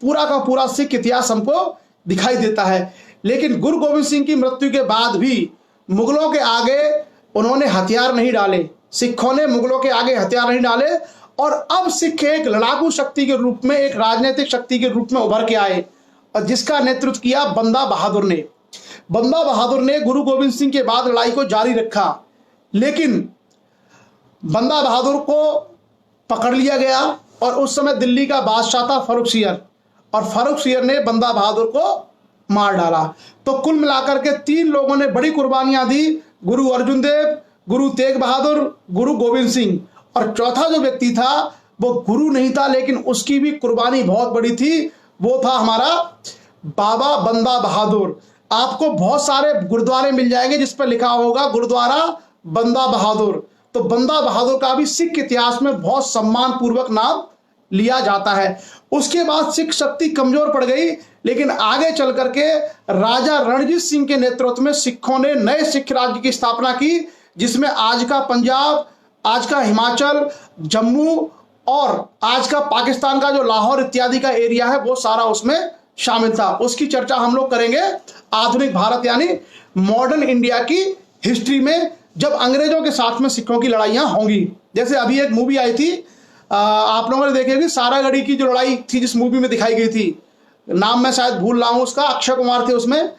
पूरा का पूरा सिख इतिहास हमको दिखाई देता है। लेकिन गुरु गोविंद सिंह की मृत्यु के बाद भी मुगलों के आगे उन्होंने हथियार नहीं डाले, सिखों ने मुगलों के आगे हथियार नहीं डाले, और अब सिख एक लड़ाकू शक्ति के रूप में, एक राजनीतिक शक्ति के रूप में उभर के आए, और जिसका नेतृत्व किया बंदा बहादुर ने। बंदा बहादुर ने गुरु गोविंद सिंह के बाद लड़ाई को जारी रखा, लेकिन बंदा बहादुर को पकड़ लिया गया, और उस समय दिल्ली का बादशाह था फर्रुखसियर, और फर्रुखसियर ने बंदा बहादुर को मार डाला। तो कुल मिलाकर के 3 लोगों ने बड़ी कुर्बानियां दी, गुरु अर्जुन देव, गुरु तेग बहादुर, गुरु गोविंद सिंह। और चौथा जो व्यक्ति था वो गुरु नहीं था, लेकिन उसकी भी कुर्बानी बहुत बड़ी थी, वो था हमारा बाबा बंदा बहादुर। आपको बहुत सारे गुरुद्वारे मिल जाएंगे जिस पर लिखा होगा गुरुद्वारा बंदा बहादुर। तो बंदा बहादुर का भी सिख इतिहास में बहुत सम्मान पूर्वक नाम लिया जाता है। उसके बाद सिख शक्ति कमजोर पड़ गई, लेकिन आगे चल करके राजा रणजीत सिंह के नेतृत्व में सिखों ने नए सिख राज्य की स्थापना की, जिसमें आज का पंजाब, आज का हिमाचल, जम्मू और आज का पाकिस्तान का जो लाहौर इत्यादि का एरिया है वो सारा उसमें शामिल था। उसकी चर्चा हम लोग करेंगे आधुनिक भारत यानी मॉडर्न इंडिया की हिस्ट्री में, जब अंग्रेजों के साथ में सिखों की लड़ाइयां होंगी। जैसे अभी एक मूवी आई थी, आप लोगों ने देखी होगी, सारागढ़ी की जो लड़ाई थी जिस मूवी में दिखाई गई थी, नाम मैं शायद भूल रहा हूं उसका, अक्षय कुमार थे उसमें।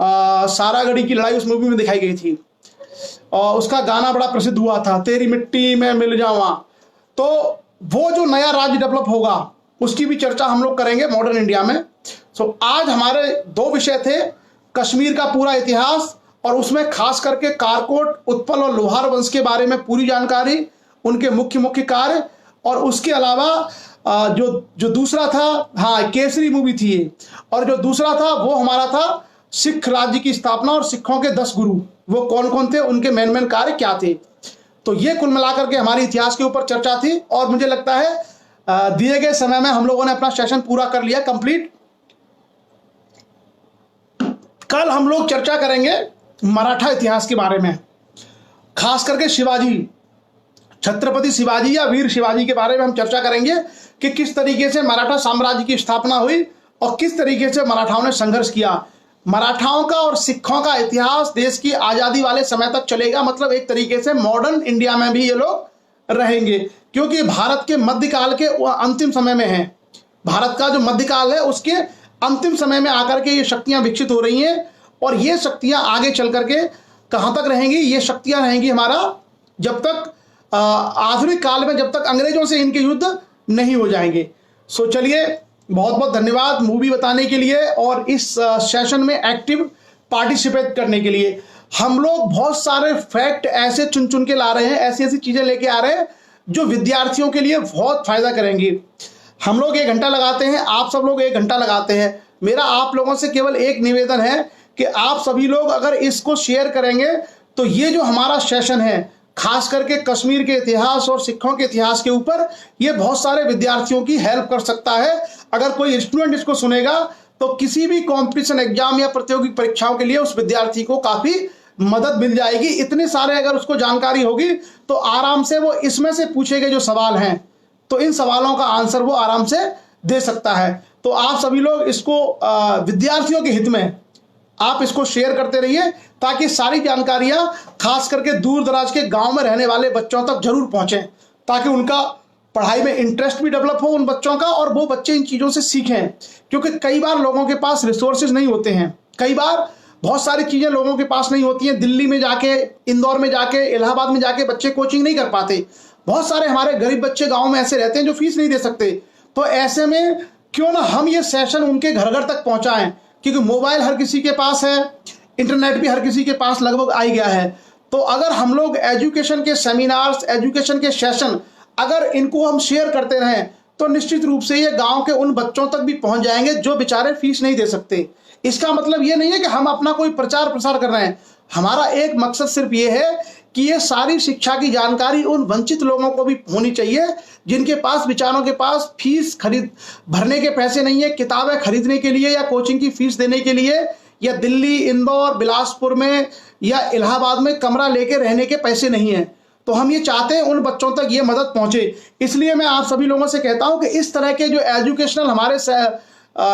सारागढ़ी की लड़ाई उस मूवी में दिखाई गई थी, और उसका गाना बड़ा प्रसिद्ध हुआ था, तेरी मिट्टी में मिल जावा। तो वो जो नया राज्य डेवलप होगा उसकी भी चर्चा हम लोग करेंगे मॉडर्न इंडिया में। सो आज हमारे 2 विषय थे, कश्मीर का पूरा इतिहास और उसमें खास करके कारकोट, उत्पल और लोहार वंश के बारे में पूरी जानकारी, उनके मुख्य मुख्य कार्य, और उसके अलावा जो दूसरा था, हाँ केसरी मूवी थी ये, और जो दूसरा था वो हमारा था सिख राज्य की स्थापना और सिखों के 10 गुरु, वो कौन कौन थे, उनके मेन कार्य क्या थे। तो ये कुल मिलाकर के हमारे इतिहास के ऊपर चर्चा थी और मुझे लगता है दिए गए समय में हम लोगों ने अपना सेशन पूरा कर लिया कंप्लीट। कल हम लोग चर्चा करेंगे मराठा इतिहास के बारे में, खास करके शिवाजी, छत्रपति शिवाजी या वीर शिवाजी के बारे में हम चर्चा करेंगे कि किस तरीके से मराठा साम्राज्य की स्थापना हुई और किस तरीके से मराठाओं ने संघर्ष किया। मराठाओं का और सिखों का इतिहास देश की आज़ादी वाले समय तक चलेगा, मतलब एक तरीके से मॉडर्न इंडिया में भी ये लोग रहेंगे, क्योंकि भारत के मध्यकाल के अंतिम समय में है। भारत का जो मध्यकाल है उसके अंतिम समय में आकर के ये शक्तियां विकसित हो रही हैं और ये शक्तियां आगे चल करके कहाँ तक रहेंगी, ये शक्तियां रहेंगी हमारा जब तक आधुनिक काल में, जब तक अंग्रेजों से इनके युद्ध नहीं हो जाएंगे। सो चलिए, बहुत बहुत धन्यवाद मूवी बताने के लिए और इस सेशन में एक्टिव पार्टिसिपेट करने के लिए। हम लोग बहुत सारे फैक्ट ऐसे चुन चुन के ला रहे हैं, ऐसी ऐसी चीज़ें लेके आ रहे हैं जो विद्यार्थियों के लिए बहुत फायदा करेंगी। हम लोग 1 घंटा लगाते हैं, आप सब लोग 1 घंटा लगाते हैं। मेरा आप लोगों से केवल एक निवेदन है कि आप सभी लोग अगर इसको शेयर करेंगे तो ये जो हमारा सेशन है खास करके कश्मीर के इतिहास और सिखों के इतिहास के ऊपर, ये बहुत सारे विद्यार्थियों की हेल्प कर सकता है। अगर कोई स्टूडेंट इसको सुनेगा तो किसी भी कंपटीशन एग्जाम या प्रतियोगिक परीक्षाओं के लिए उस विद्यार्थी को काफी मदद मिल जाएगी। इतने सारे अगर उसको जानकारी होगी तो आराम से वो इसमें से पूछे गए जो सवाल हैं तो इन सवालों का आंसर वो आराम से दे सकता है। तो आप सभी लोग इसको विद्यार्थियों के हित में आप इसको शेयर करते रहिए ताकि सारी जानकारियां खास करके दूर दराज के गांव में रहने वाले बच्चों तक जरूर पहुंचें, ताकि उनका पढ़ाई में इंटरेस्ट भी डेवलप हो उन बच्चों का और वो बच्चे इन चीज़ों से सीखें। क्योंकि कई बार लोगों के पास रिसोर्सेज नहीं होते हैं, कई बार बहुत सारी चीज़ें लोगों के पास नहीं होती हैं। दिल्ली में जाके, इंदौर में जाके, इलाहाबाद में जाके बच्चे कोचिंग नहीं कर पाते। बहुत सारे हमारे गरीब बच्चे गाँव में ऐसे रहते हैं जो फीस नहीं दे सकते। तो ऐसे में क्यों ना हम ये सेशन उनके घर घर तक पहुँचाएँ, क्योंकि मोबाइल हर किसी के पास है, इंटरनेट भी हर किसी के पास लगभग आ ही गया है। तो अगर हम लोग एजुकेशन के सेमिनार्स, एजुकेशन के सेशन अगर इनको हम शेयर करते रहें तो निश्चित रूप से ये गांव के उन बच्चों तक भी पहुंच जाएंगे जो बेचारे फीस नहीं दे सकते। इसका मतलब ये नहीं है कि हम अपना कोई प्रचार प्रसार कर रहे हैं। हमारा एक मकसद सिर्फ ये है कि ये सारी शिक्षा की जानकारी उन वंचित लोगों को भी होनी चाहिए जिनके पास, बेचारों के पास फीस भरने के पैसे नहीं है, किताबें खरीदने के लिए या कोचिंग की फीस देने के लिए, या दिल्ली, इंदौर, बिलासपुर में या इलाहाबाद में कमरा लेके रहने के पैसे नहीं है। तो हम ये चाहते हैं उन बच्चों तक ये मदद पहुंचे। इसलिए मैं आप सभी लोगों से कहता हूं कि इस तरह के जो एजुकेशनल हमारे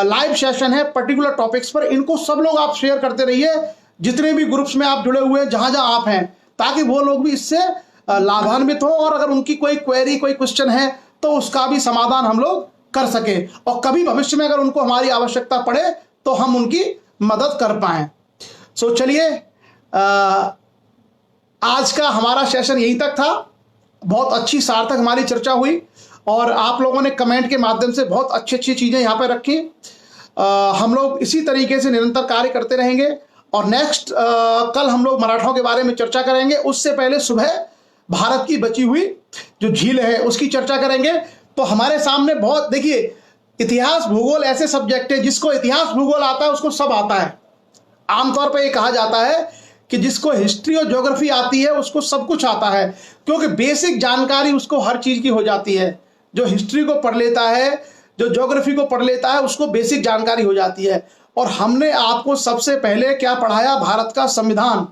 लाइव सेशन है पर्टिकुलर टॉपिक्स पर, इनको सब लोग आप शेयर करते रहिए, जितने भी ग्रुप्स में आप जुड़े हुए हैं, जहां जहां आप हैं, ताकि वो लोग भी इससे लाभान्वित हो और अगर उनकी कोई क्वेरी, कोई क्वेश्चन है तो उसका भी समाधान हम लोग कर सके और कभी भविष्य में अगर उनको हमारी आवश्यकता पड़े तो हम उनकी मदद कर पाएं। सो चलिए, आज का हमारा सेशन यहीं तक था। बहुत अच्छी सार्थक हमारी चर्चा हुई और आप लोगों ने कमेंट के माध्यम से बहुत अच्छी अच्छी चीज़ें यहाँ पे रखी। हम लोग इसी तरीके से निरंतर कार्य करते रहेंगे और नेक्स्ट कल हम लोग मराठाओं के बारे में चर्चा करेंगे। उससे पहले सुबह भारत की बची हुई जो झील है उसकी चर्चा करेंगे। तो हमारे सामने बहुत, देखिए, इतिहास भूगोल ऐसे सब्जेक्ट है, जिसको इतिहास भूगोल आता है उसको सब आता है। आमतौर पर यह कहा जाता है कि जिसको हिस्ट्री और ज्योग्राफी आती है उसको सब कुछ आता है, क्योंकि बेसिक जानकारी उसको हर चीज़ की हो जाती है। जो हिस्ट्री को पढ़ लेता है, जो ज्योग्राफी को पढ़ लेता है, उसको बेसिक जानकारी हो जाती है। और हमने आपको सबसे पहले क्या पढ़ाया? भारत का संविधान।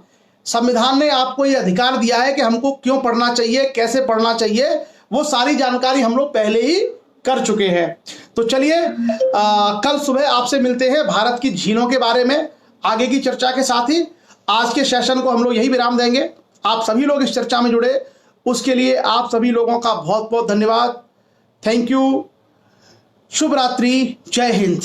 संविधान ने आपको ये अधिकार दिया है कि हमको क्यों पढ़ना चाहिए, कैसे पढ़ना चाहिए, वो सारी जानकारी हम लोग पहले ही कर चुके हैं। तो चलिए, कल सुबह आपसे मिलते हैं भारत की झीलों के बारे में आगे की चर्चा के साथ ही। आज के सेशन को हम लोग यही विराम देंगे। आप सभी लोग इस चर्चा में जुड़े, उसके लिए आप सभी लोगों का बहुत बहुत धन्यवाद। Thank you. शुभ रात्रि। जय हिंद।